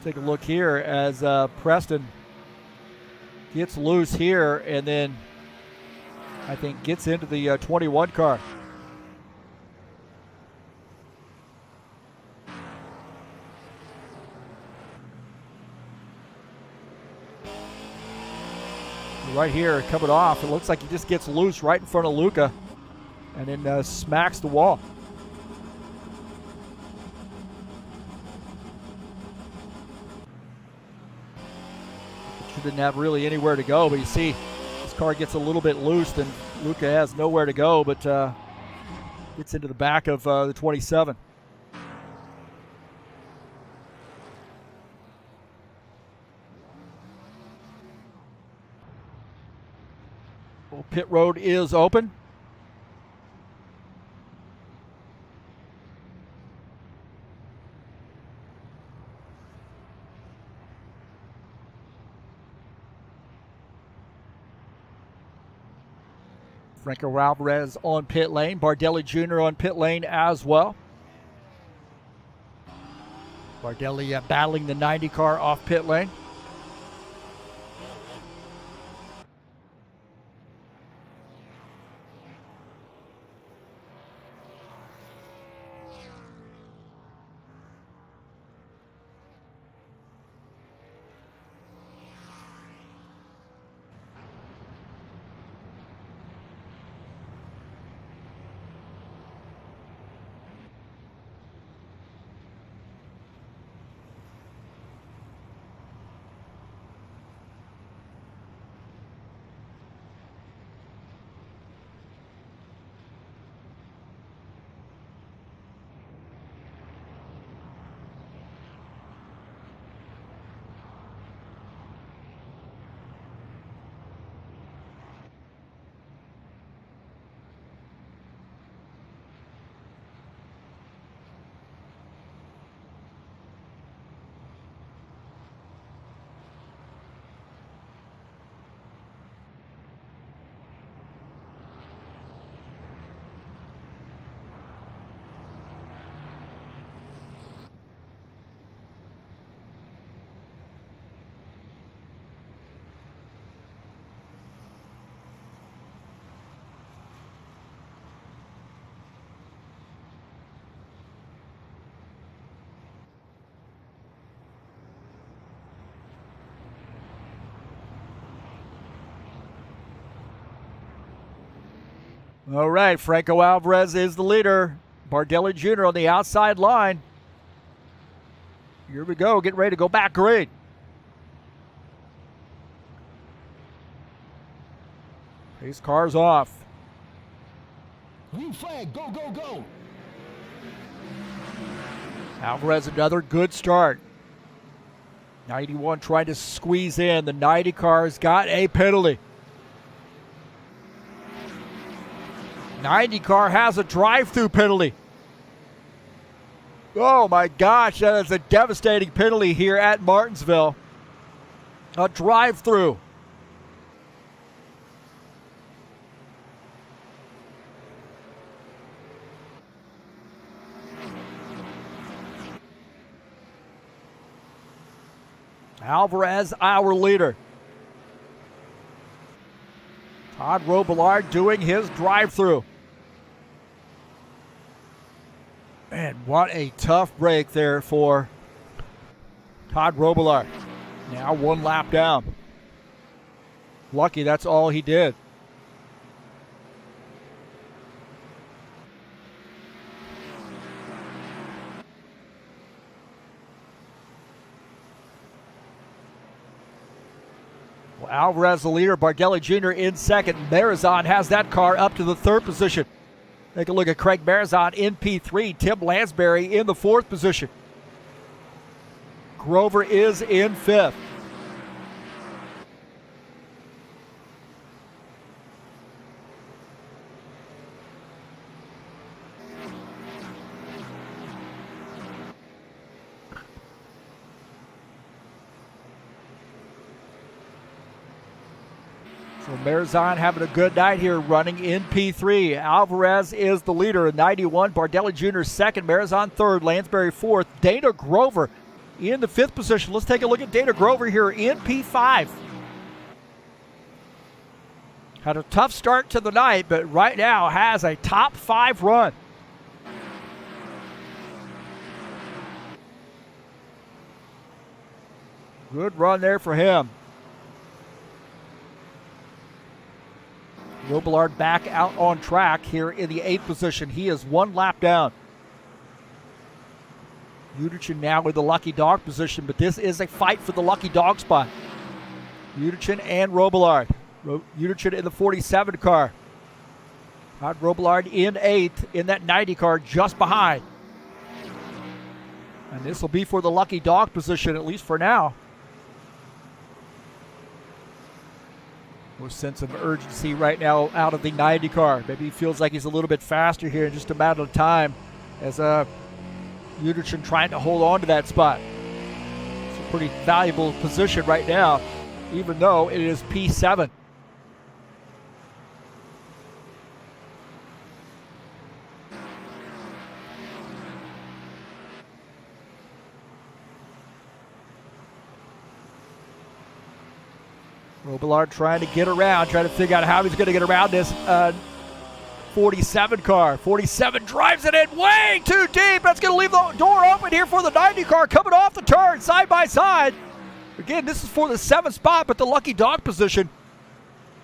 Take a look here as Preston gets loose here and then I think gets into the 21 car. Right here coming off, it looks like he just gets loose right in front of Luca and then smacks the wall. She didn't have really anywhere to go, but you see this car gets a little bit loose and Luca has nowhere to go, but gets into the back of the 27. Well, pit road is open. Franco Alvarez on pit lane. Bardelli Jr. on pit lane as well. Bardelli battling the 90 car off pit lane. All right, Franco Alvarez is the leader. Bardelli Jr. on the outside line. Here we go, getting ready to go back green. These cars off. Green flag, go, go, go. Alvarez, another good start. 91 trying to squeeze in. The 90 car's got a penalty. 90 car has a drive-through penalty. Oh my gosh, that is a devastating penalty here at Martinsville. A drive-through. Alvarez, our leader. Todd Robillard doing his drive-through. Man, what a tough break there for Todd Robillard. Now one lap down. Lucky that's all he did. Well, Alvarez the leader, Bardelli Jr. in second. Marizon has that car up to the third position. Take a look at Craig Marizon in P3. Tim Lansbury in the fourth position. Grover is in fifth. So Marizon having a good night here running in P3. Alvarez is the leader in 91. Bardelli Jr. second. Marizon third. Lansbury fourth. Dana Grover in the fifth position. Let's take a look at Dana Grover here in P5. Had a tough start to the night, but right now has a top 5 run. Good run there for him. Robillard back out on track here in the 8th position. He is one lap down. Uderchin now in the lucky dog position, but this is a fight for the lucky dog spot. Uderchin and Robillard. Uderchin in the 47 car. Todd Robillard in 8th in that 90 car just behind. And this will be for the lucky dog position, at least for now. More sense of urgency right now out of the 90 car. Maybe he feels like he's a little bit faster here in just a matter of time as Uderchin trying to hold on to that spot. It's a pretty valuable position right now, even though it is P7. Robillard trying to get around, trying to figure out how he's going to get around this 47 car. 47 drives it in way too deep. That's going to leave the door open here for the 90 car coming off the turn side by side. Again, this is for the 7th spot, but the lucky dog position.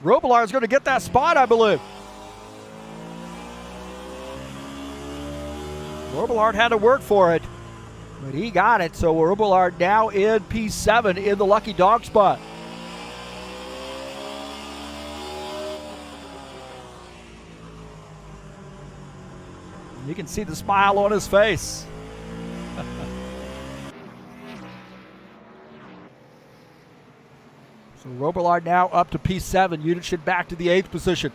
Robillard is going to get that spot, I believe. Robillard had to work for it, but he got it. So Robillard now in P7 in the lucky dog spot. You can see the smile on his face. So Robillard now up to P7. Uderchin back to the 8th position.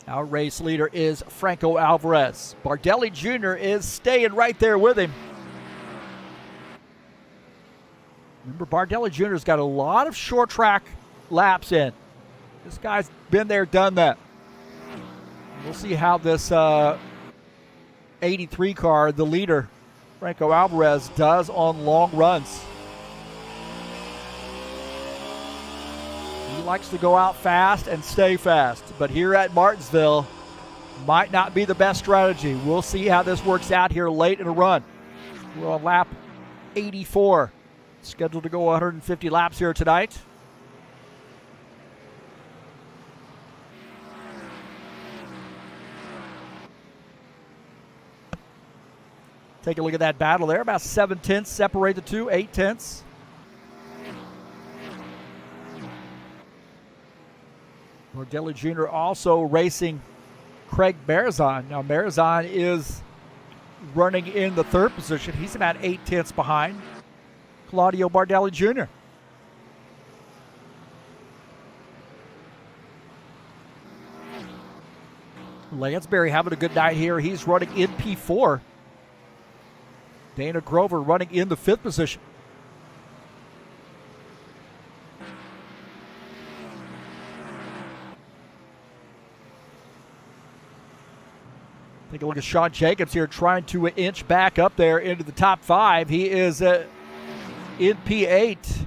Our race leader is Franco Alvarez. Bardelli Jr. is staying right there with him. Remember, Bardelli Jr.'s got a lot of short track laps in. This guy's been there, done that. We'll see how this 83 car, the leader, Franco Alvarez, does on long runs. He likes to go out fast and stay fast. But here at Martinsville, might not be the best strategy. We'll see how this works out here late in a run. We're on lap 84. Scheduled to go 150 laps here tonight. Take a look at that battle there. About 7/10 separate the two, 8/10. Mordelli Jr. also racing Craig Marizon. Now Marizon is running in the third position. He's about 8/10 behind Claudio Bardelli Jr. Lansbury having a good night here. He's running in P4. Dana Grover running in the fifth position. Take a look at Sean Jacobs here trying to inch back up there into the top 5. He is in P8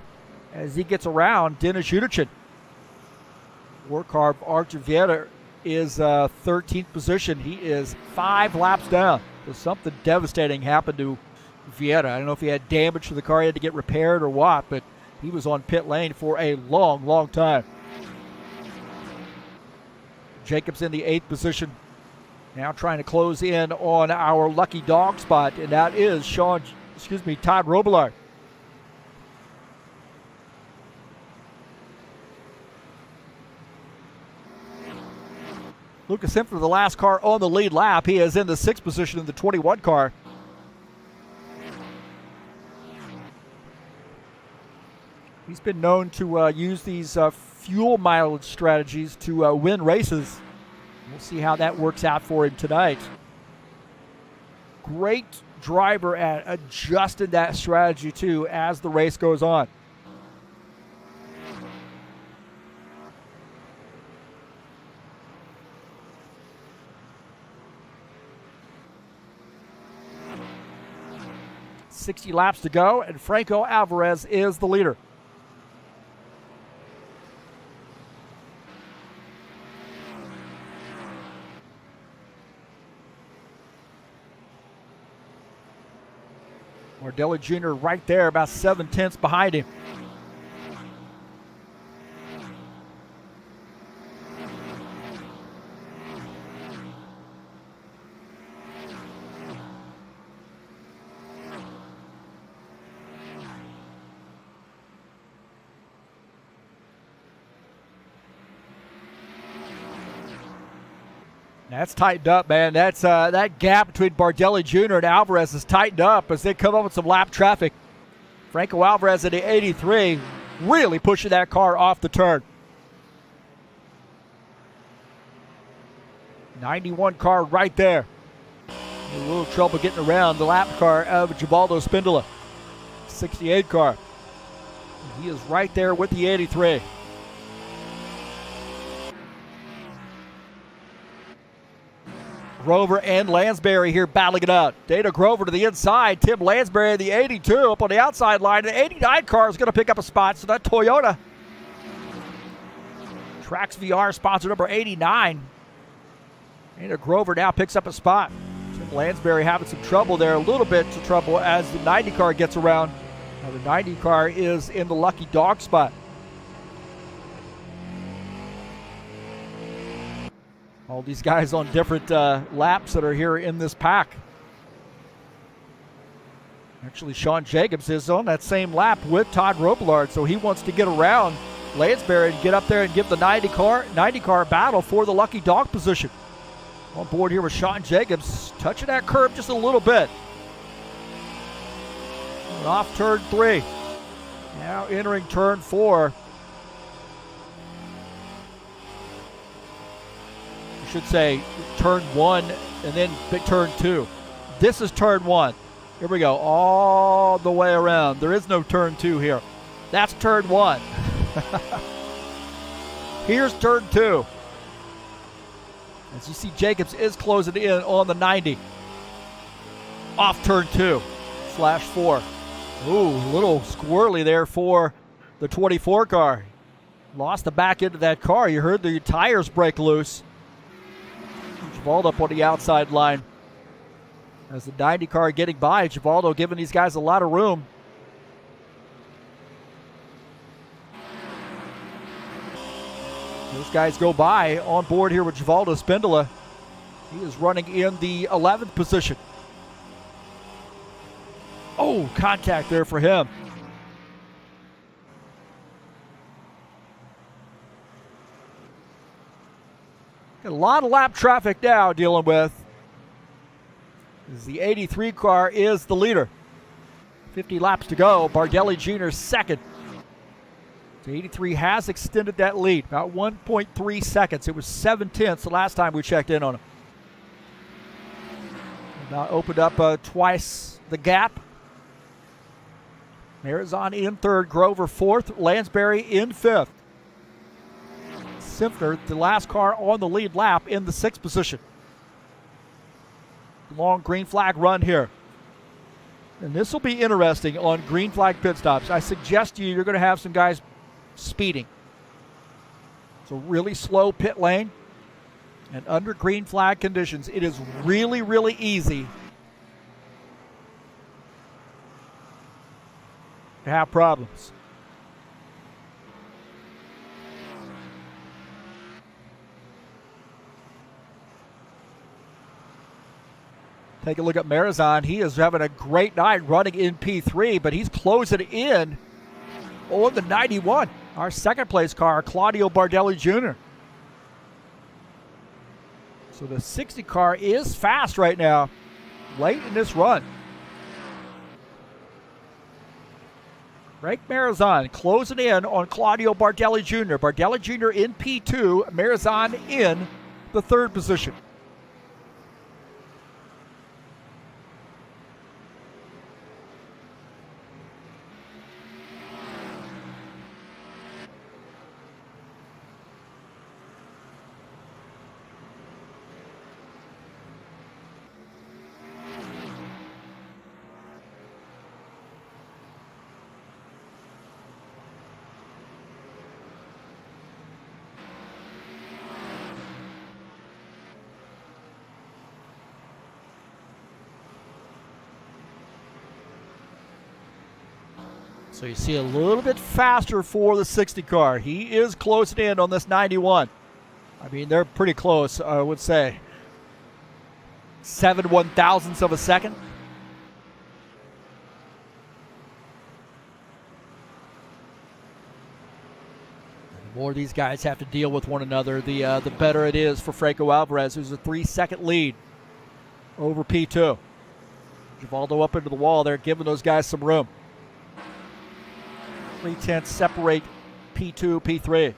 as he gets around Dennis Uderchin. Warcarb Archiveta is 13th position. He is 5 laps down. So something devastating happened to Vieta. I don't know if he had damage to the car, he had to get repaired or what, but he was on pit lane for a long, long time. Jacobs in the 8th position. Now trying to close in on our lucky dog spot, and that is Todd Robillard. Lucas Hempfer, the last car on the lead lap. He is in the 6th position in the 21 car. He's been known to use these fuel mileage strategies to win races. We'll see how that works out for him tonight. Great driver at adjusting that strategy too as the race goes on. .60 laps to go, and Franco Alvarez is the leader. Mordelli Jr. right there, about 7/10 behind him. That's tightened up, man. That's that gap between Bardelli Jr. and Alvarez is tightened up as they come up with some lap traffic. Franco Alvarez at the 83, really pushing that car off the turn. 91 car right there. A little trouble getting around the lap car of Gibaldo Spindola. 68 car. He is right there with the 83. Grover and Lansbury here battling it out. Dana Grover to the inside. Tim Lansbury, the 82, up on the outside line. The 89 car is going to pick up a spot, so that Toyota. Trax VR sponsor number 89. Dana Grover now picks up a spot. Tim Lansbury having some trouble there, a little bit of trouble as the 90 car gets around. Now the 90 car is in the lucky dog spot. All these guys on different laps that are here in this pack. Actually, Sean Jacobs is on that same lap with Todd Robillard, so he wants to get around Lansbury and get up there and give the 90 car battle for the lucky dog position. On board here with Sean Jacobs, touching that curb just a little bit. And off turn 3. Now entering turn 4. Should say turn 1 and then turn 2. This is turn 1. Here we go, all the way around. There is no turn 2 here. That's turn 1. Here's turn 2. As you see, Jacobs is closing in on the 90. Off turn 2/4. Ooh, a little squirrely there for the 24 car. Lost the back end of that car. You heard the tires break loose. Givaldo up on the outside line. As the 90 car getting by, Givaldo giving these guys a lot of room. Those guys go by on board here with Givaldo Spindola. He is running in the 11th position. Oh, contact there for him. Got a lot of lap traffic now dealing with. As the 83 car is the leader. 50 laps to go. Bardelli Jr. second. The 83 has extended that lead about 1.3 seconds. It was 7/10 the last time we checked in on him. Now opened up twice the gap. Marizon in third, Grover fourth, Lansbury in fifth. Simpner, the last car on the lead lap, in the sixth position. Long green flag run here. And this will be interesting on green flag pit stops. I suggest to you, you're going to have some guys speeding. It's a really slow pit lane. And under green flag conditions, it is really, really easy to have problems. Take a look at Marizon. He is having a great night running in P3, but he's closing in on the 91. Our second place car, Claudio Bardelli Jr. So the 60 car is fast right now, late in this run. Frank Marizon closing in on Claudio Bardelli Jr. Bardelli Jr. in P2, Marizon in the third position. So you see a little bit faster for the 60 car. He is closing in on this 91. I mean, they're pretty close, I would say. 7 1,000ths of a second. The more these guys have to deal with one another, the better it is for Franco Alvarez, who's a 3-second lead over P2. Givaldo up into the wall there, giving those guys some room. 3/10 separate P2, P3.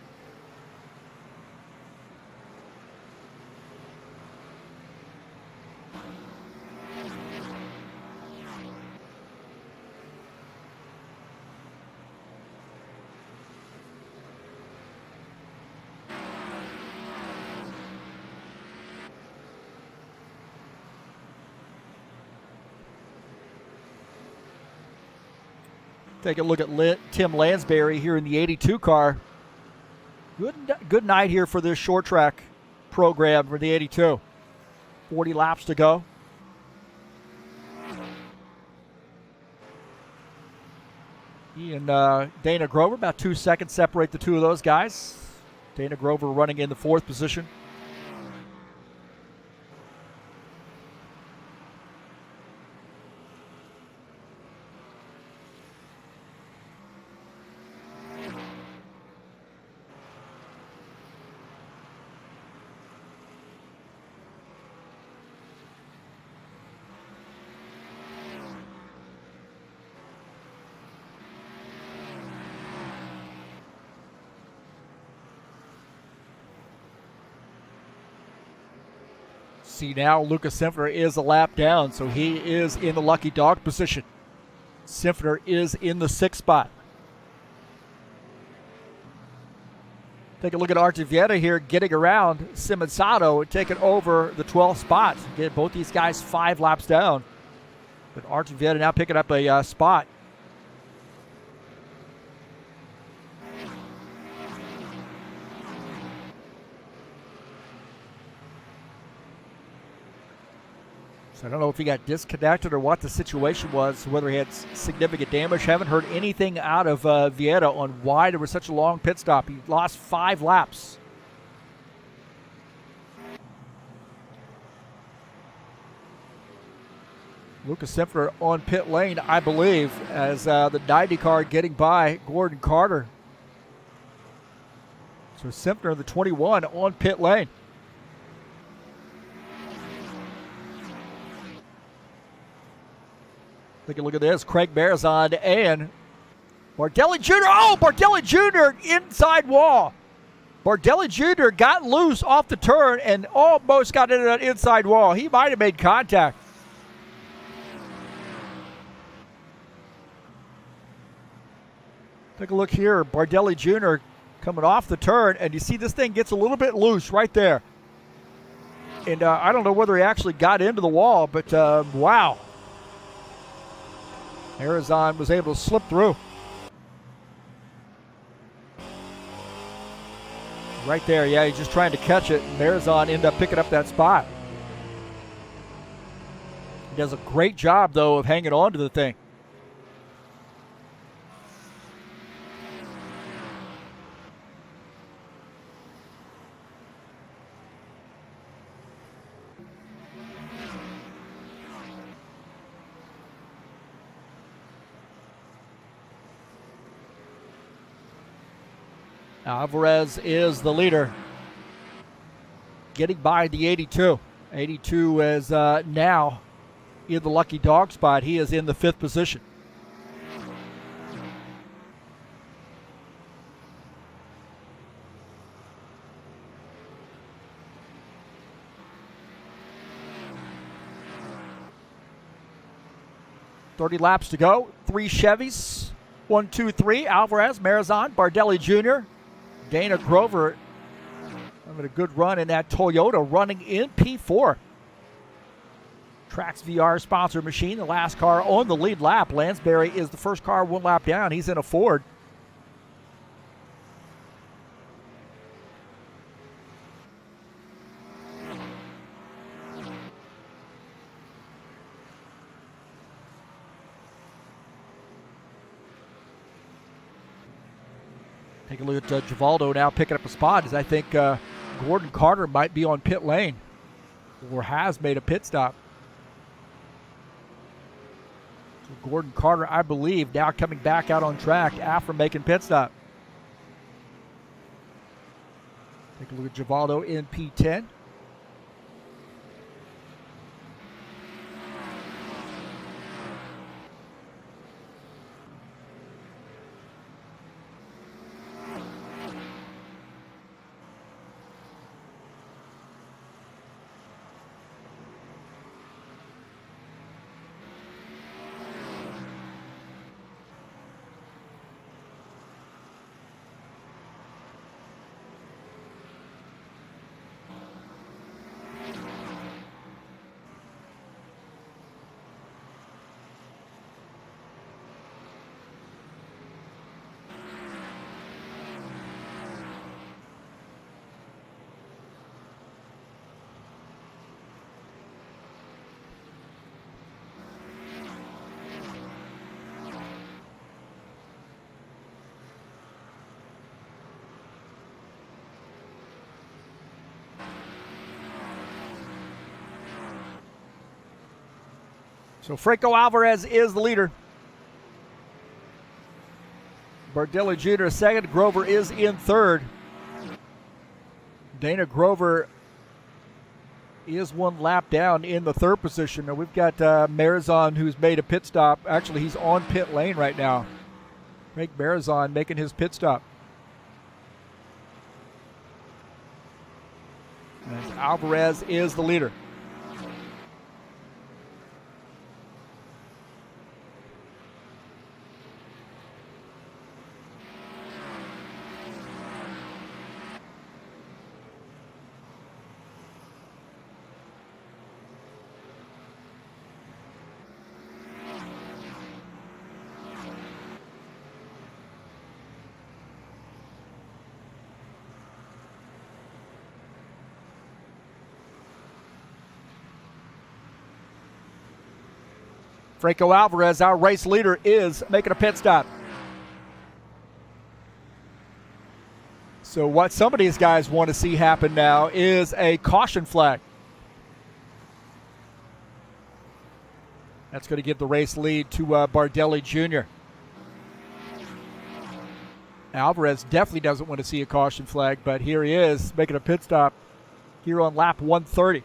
Take a look at Tim Lansbury here in the 82 car. Good night here for this short track program for the 82. 40 laps to go. He and Dana Grover, about 2 seconds separate the two of those guys. Dana Grover running in the fourth position. See now, Lucas Simpner is a lap down, so he is in the lucky dog position. Simpner is in the 6th spot. Take a look at Archivieta here getting around Simonsato and taking over the 12th spot. Again, both these guys 5 laps down. But Archivieta now picking up a spot. So I don't know if he got disconnected or what the situation was, whether he had significant damage. Haven't heard anything out of Vieta on why there was such a long pit stop. He lost 5 laps. Lucas Simpler on pit lane, I believe, as the 90 car getting by Gordon Carter. So Simpler, the 21, on pit lane. Take a look at this. Craig Marizon and Bardelli Jr. Oh, Bardelli Jr. inside wall. Bardelli Jr. got loose off the turn and almost got into that inside wall. He might have made contact. Take a look here. Bardelli Jr. coming off the turn, and you see this thing gets a little bit loose right there. And I don't know whether he actually got into the wall, but wow. Marizon was able to slip through. Right there, yeah, he's just trying to catch it. Marizon ended up picking up that spot. He does a great job, though, of hanging on to the thing. Alvarez is the leader, getting by the 82. 82 is now in the lucky dog spot. He is in the 5th position. .30 laps to go. 3 Chevys. 1, 2, 3. Alvarez, Marizon, Bardelli Jr., Dana Grover having a good run in that Toyota, running in P4. Trax VR sponsor machine, the last car on the lead lap. Lansbury is the first car 1 lap down. He's in a Ford. Take a look at Givaldo now picking up a spot, as I think Gordon Carter might be on pit lane or has made a pit stop. So Gordon Carter, I believe, now coming back out on track after making pit stop. Take a look at Givaldo in P10. So Franco Alvarez is the leader. Bardelli Jr. second. Grover is in third. Dana Grover is 1 lap down in the 3rd position. Now we've got Marizon, who's made a pit stop. Actually, he's on pit lane right now. Craig Marizon making his pit stop. And Alvarez is the leader. Franco Alvarez, our race leader, is making a pit stop. So what some of these guys want to see happen now is a caution flag. That's going to give the race lead to Bardelli Jr. Alvarez definitely doesn't want to see a caution flag, but here he is making a pit stop here on lap 130.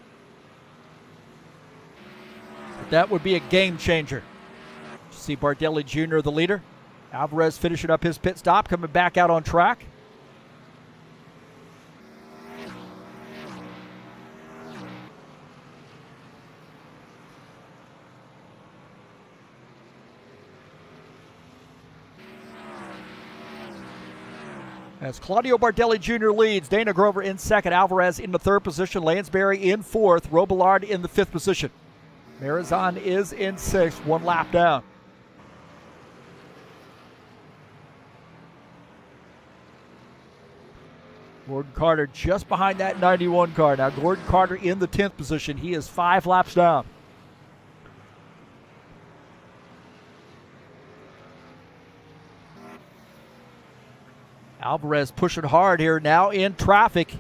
But that would be a game changer. See Bardelli Jr., the leader. Alvarez finishing up his pit stop, coming back out on track. As Claudio Bardelli Jr. leads, Dana Grover in second, Alvarez in the third position, Lansbury in fourth, Robillard in the fifth position. Marizan is in sixth, one lap down. Gordon Carter just behind that 91 car. Now Gordon Carter in the 10th position. He is 5 laps down. Alvarez pushing hard here now in traffic,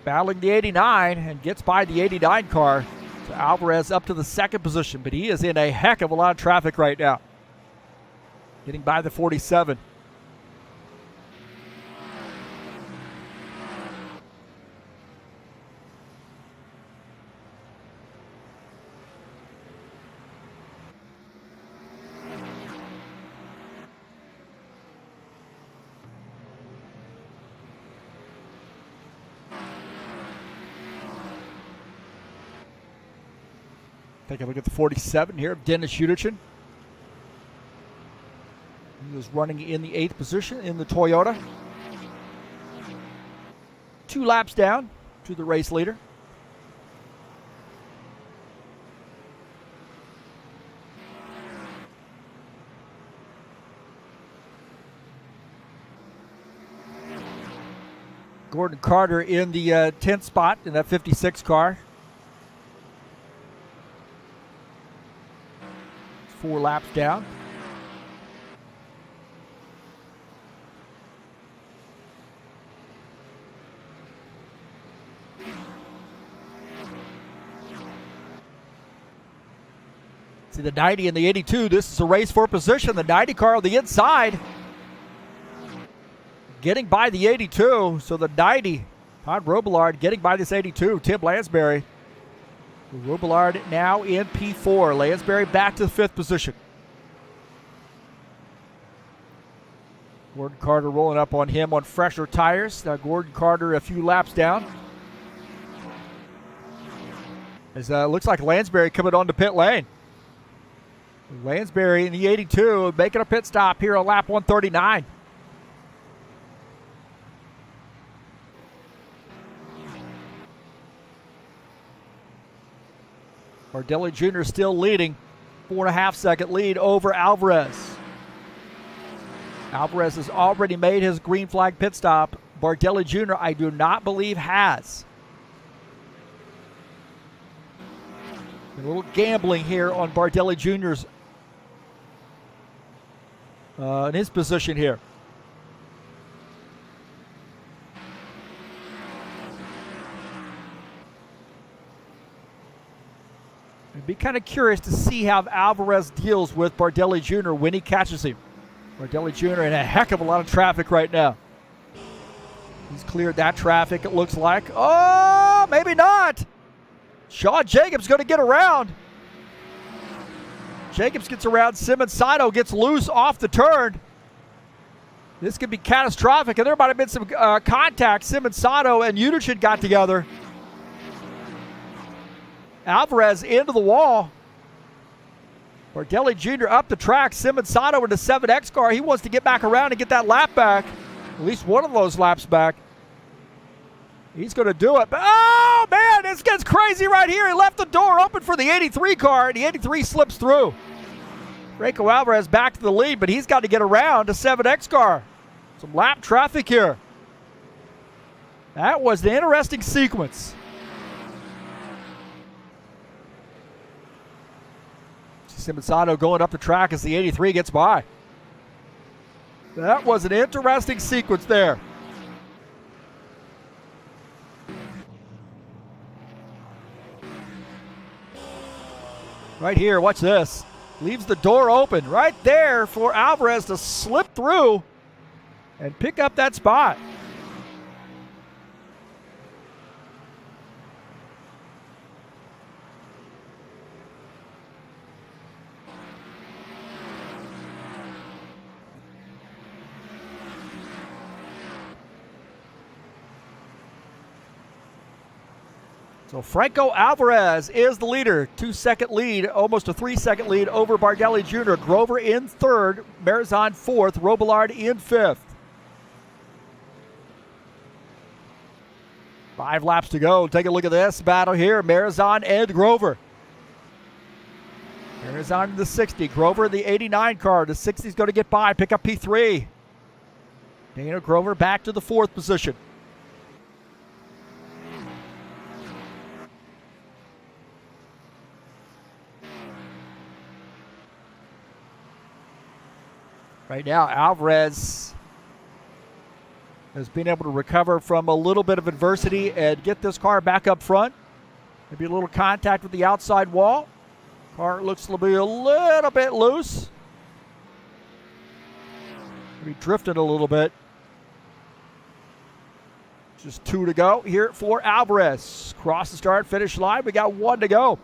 battling the 89 and gets by the 89 car. So Alvarez up to the second position, but he is in a heck of a lot of traffic right now. Getting by the 47. Take a look at the 47 here of Dennis Uderchin. He was running in the 8th position in the Toyota. 2 laps down to the race leader. Gordon Carter in the 10th spot in that 56 car. 4 laps down. See the 90 and the 82. This is a race for position. The 90 car on the inside getting by the 82. So the 90, Todd Robillard getting by this 82. Tim Lansbury. Robillard now in P4. Lansbury back to the 5th position. Gordon Carter rolling up on him on fresher tires. Now Gordon Carter a few laps down. As looks like Lansbury coming onto pit lane. Lansbury in the 82 making a pit stop here on lap 139. Bardelli Jr. still leading, 4.5 second lead over Alvarez. Alvarez has already made his green flag pit stop. Bardelli Jr. I do not believe has. A little gambling here on Bardelli Jr.'s in his position here. I'd be kind of curious to see how Alvarez deals with Bardelli Jr. when he catches him. Bardelli Jr. in a heck of a lot of traffic right now. He's cleared that traffic, it looks like. Oh, maybe not. Sean Jacobs going to get around. Jacobs gets around. Simmons Sato gets loose off the turn. This could be catastrophic, and there might have been some contact. Simmons Sato and Uderchin got together. Alvarez into the wall. Bardelli Jr. up the track. Simmons Sato in the 7X car. He wants to get back around and get that lap back. At least one of those laps back. He's going to do it. Oh, man, this gets crazy right here. He left the door open for the 83 car, and the 83 slips through. Franco Alvarez back to the lead, but he's got to get around the 7X car. Some lap traffic here. That was the interesting sequence. Simonzano going up the track as the 83 gets by. That was an interesting sequence there. Right here, watch this. Leaves the door open right there for Alvarez to slip through and pick up that spot. So Franco Alvarez is the leader. 2-second lead, almost a 3-second lead over Bardelli Jr. Grover in third, Marizon fourth, Robillard in fifth. 5 laps to go. Take a look at this battle here. Marizon and Grover. Marizon in the 60. Grover in the 89 car. The 60 is going to get by. Pick up P3. Dana Grover back to the 4th position. Right now, Alvarez has been able to recover from a little bit of adversity and get this car back up front. Maybe a little contact with the outside wall. Car looks to be a little bit loose. Maybe drifted a little bit. Just 2 to go here for Alvarez. Cross the start finish line. We got 1 to go.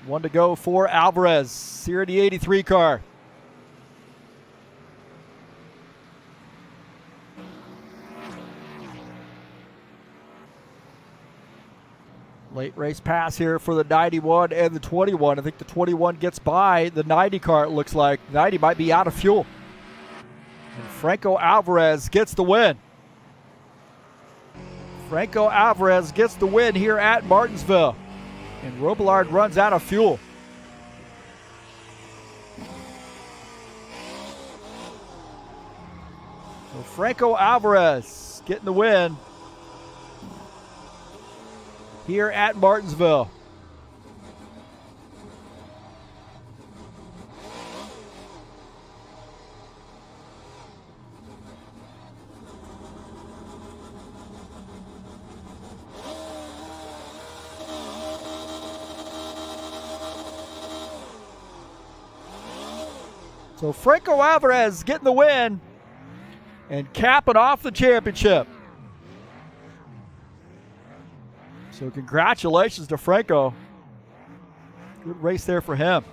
One to go for Alvarez here in the 83 car. Late race pass here for the 91 and the 21. I think the 21 gets by the 90 car, it looks like. 90 might be out of fuel. And Franco Alvarez gets the win. Franco Alvarez gets the win here at Martinsville. And Robillard runs out of fuel. So Franco Alvarez getting the win here at Martinsville. So Franco Alvarez getting the win and capping off the championship. So congratulations to Franco. Good race there for him.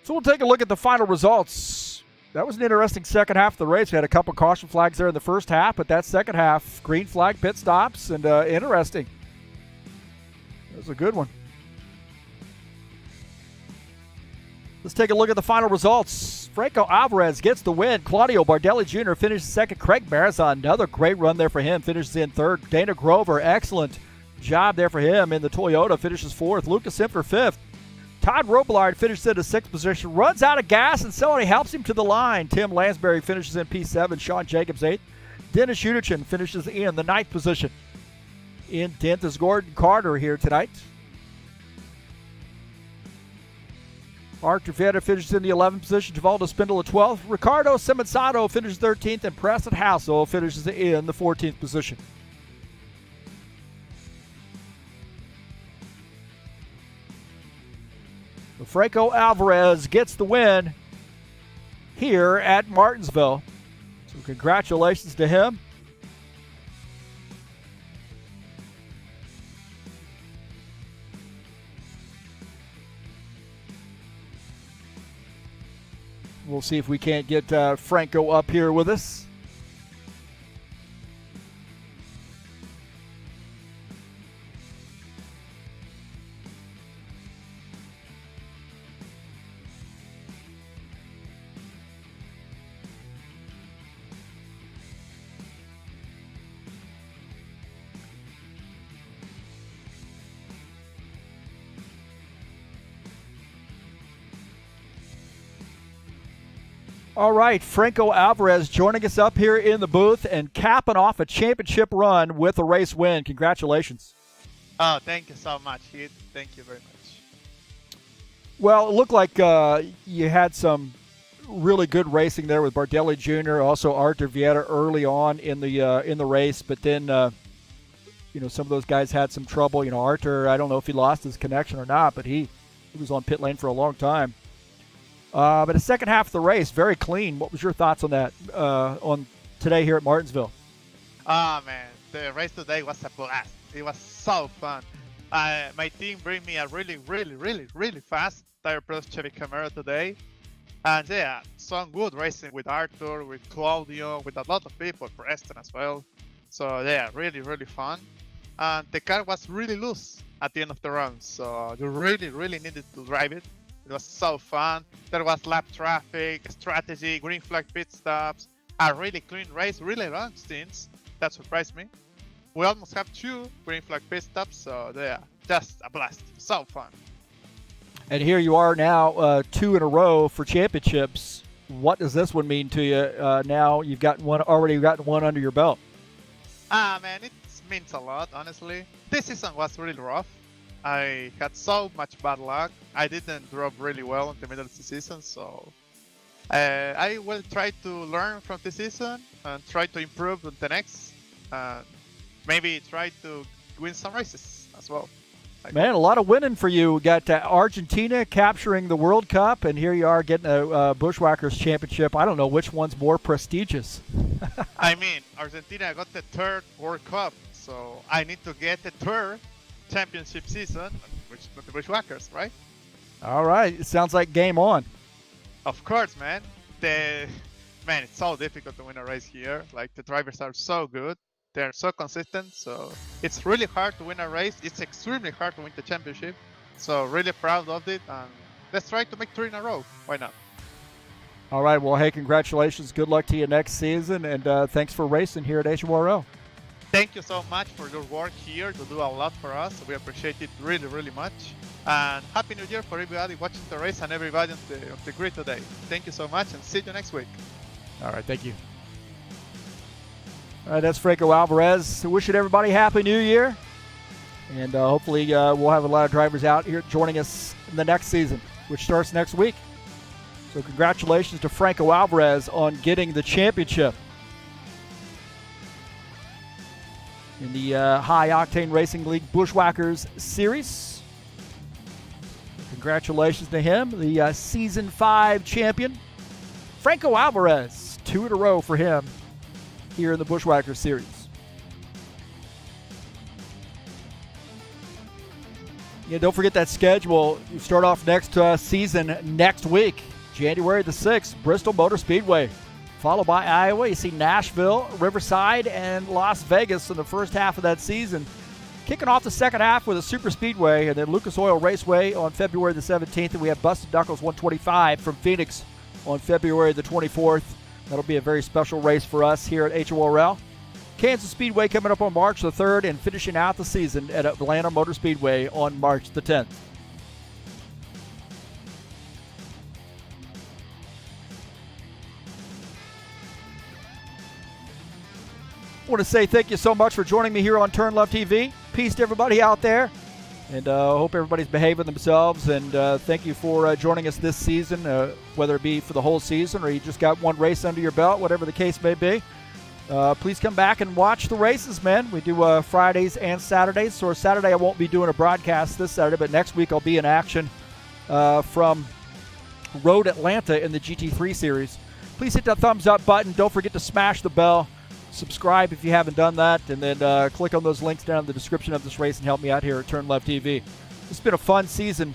So we'll take a look at the final results. That was an interesting second half of the race. We had a couple caution flags there in the first half, but that second half, green flag, pit stops, and interesting. That was a good one. Let's take a look at the final results. Franco Alvarez gets the win. Claudio Bardelli Jr. finishes second. Craig Marizon, another great run there for him, finishes in third. Dana Grover, excellent job there for him in the Toyota, finishes fourth. Lucas Simpfer, fifth. Todd Robillard finishes in the 6th position, runs out of gas, and somebody helps him to the line. Tim Lansbury finishes in P7, Sean Jacobs 8th. Dennis Unichin finishes in the 9th position. In 10th is Gordon Carter here tonight. Arthur Vieira finishes in the 11th position, Givaldo Spindle at 12th. Ricardo Simonzano finishes 13th, and Preston Hassel finishes in the 14th position. Franco Alvarez gets the win here at Martinsville. So So congratulations to him. We'll see if we can't get Franco up here with us. All right, Franco Alvarez joining us up here in the booth and capping off a championship run with a race win. Congratulations. Oh, thank you so much, Heath. Thank you very much. Well, it looked like you had some really good racing there with Bardelli Jr., also Artur Vieta early on in the race, but then some of those guys had some trouble. Artur, I don't know if he lost his connection or not, but he was on pit lane for a long time. But the second half of the race, very clean. What was your thoughts on that on today here at Martinsville? Oh, man. The race today was a blast. It was so fun. My team bring me a really, really, really, really fast Tire Plus Chevy Camaro today. And yeah, some good racing with Artur, with Claudio, with a lot of people, Preston as well. So yeah, really, really fun. And the car was really loose at the end of the run. So you really, really needed to drive it. It was so fun. There was lap traffic, strategy, green flag pit stops, a really clean race, really long stints. That surprised me. We almost have 2 green flag pit stops, so yeah, just a blast. So fun. And here you are now, 2 in a row for championships. What does this one mean to you? Now you've gotten one under your belt. Man, it means a lot, honestly. This season was really rough. I had so much bad luck. I didn't drop really well in the middle of the season, so I will try to learn from the season and try to improve on the next. Maybe try to win some races as well. Man, a lot of winning for you. We got Argentina capturing the World Cup, and here you are getting a Buschwackers championship. I don't know which one's more prestigious. I mean, Argentina got the 3rd World Cup, so I need to get the 3rd championship season, which is the Buschwackers, right? All right, it sounds like game on. Of course, man. It's so difficult to win a race here. Like, the drivers are so good, they're so consistent, so it's really hard to win a race. It's extremely hard to win the championship, so really proud of it, and let's try to make 3 in a row. Why not? All right, well, hey, congratulations. Good luck to you next season, and thanks for racing here at HORL. Thank you so much for your work here to do a lot for us. We appreciate it really, really much. And Happy New Year for everybody watching the race and everybody on the grid today. Thank you so much, and see you next week. All right, thank you. All right, that's Franco Alvarez. Wishing everybody Happy New Year. And hopefully we'll have a lot of drivers out here joining us in the next season, which starts next week. So congratulations to Franco Alvarez on getting the championship in the High Octane Racing League Buschwackers Series. Congratulations to him, the Season 5 champion. Franco Alvarez, 2 in a row for him here in the Buschwackers Series. Yeah, don't forget that schedule. You start off next season next week, January the 6th, Bristol Motor Speedway. Followed by Iowa, you see Nashville, Riverside, and Las Vegas in the first half of that season. Kicking off the second half with a super speedway, and then Lucas Oil Raceway on February the 17th, and we have Busted Knuckles 125 from Phoenix on February the 24th. That'll be a very special race for us here at HORL. Kansas Speedway coming up on March the 3rd, and finishing out the season at Atlanta Motor Speedway on March the 10th. I want to say thank you so much for joining me here on TurnLeftTV. Peace to everybody out there, and hope everybody's behaving themselves. And thank you for joining us this season, whether it be for the whole season or you just got one race under your belt, whatever the case may be. Please come back and watch the races, man. We do Fridays and Saturdays. So Saturday I won't be doing a broadcast this Saturday, but next week I'll be in action from Road Atlanta in the GT3 Series. please hit that thumbs up button. Don't forget to smash the bell. Subscribe if you haven't done that, and then click on those links down in the description of this race and help me out here at TurnLeftTV. It's been a fun season,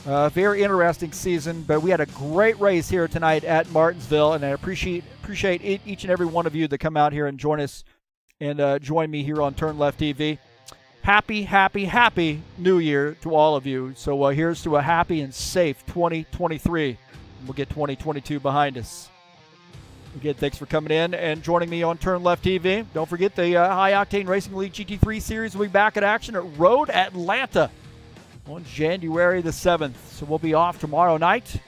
very interesting season, but we had a great race here tonight at Martinsville, and I appreciate each and every one of you that come out here and join us and join me here on TurnLeftTV. Happy, happy, happy New Year to all of you. So here's to a happy and safe 2023, and we'll get 2022 behind us. Again, thanks for coming in and joining me on TurnLeftTV. Don't forget the High Octane Racing League GT3 Series will be back in action at Road Atlanta on January the 7th. So we'll be off tomorrow night,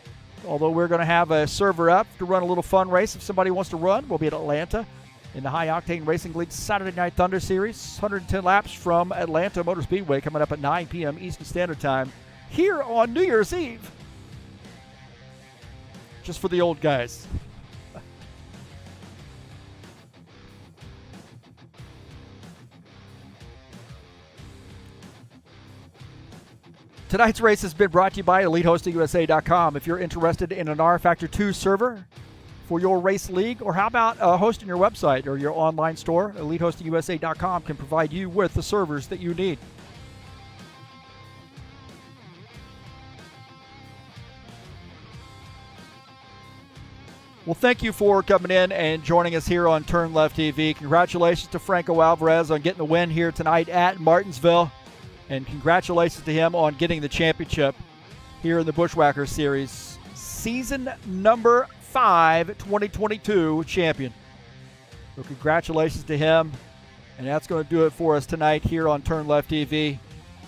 although we're going to have a server up to run a little fun race. If somebody wants to run, we'll be at Atlanta in the High Octane Racing League Saturday Night Thunder Series. 110 laps from Atlanta Motor Speedway coming up at 9 p.m. Eastern Standard Time here on New Year's Eve. Just for the old guys. Tonight's race has been brought to you by EliteHostingUSA.com. If you're interested in an rFactor 2 server for your race league, or how about hosting your website or your online store, EliteHostingUSA.com can provide you with the servers that you need. Well, thank you for coming in and joining us here on TurnLeftTV. Congratulations to Franco Alvarez on getting the win here tonight at Martinsville. And congratulations to him on getting the championship here in the Buschwackers Series. Season number 5, 2022 champion. So congratulations to him. And that's going to do it for us tonight here on TurnLeftTV.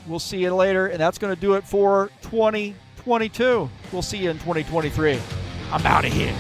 We'll see you later, and that's going to do it for 2022. We'll see you in 2023. I'm out of here.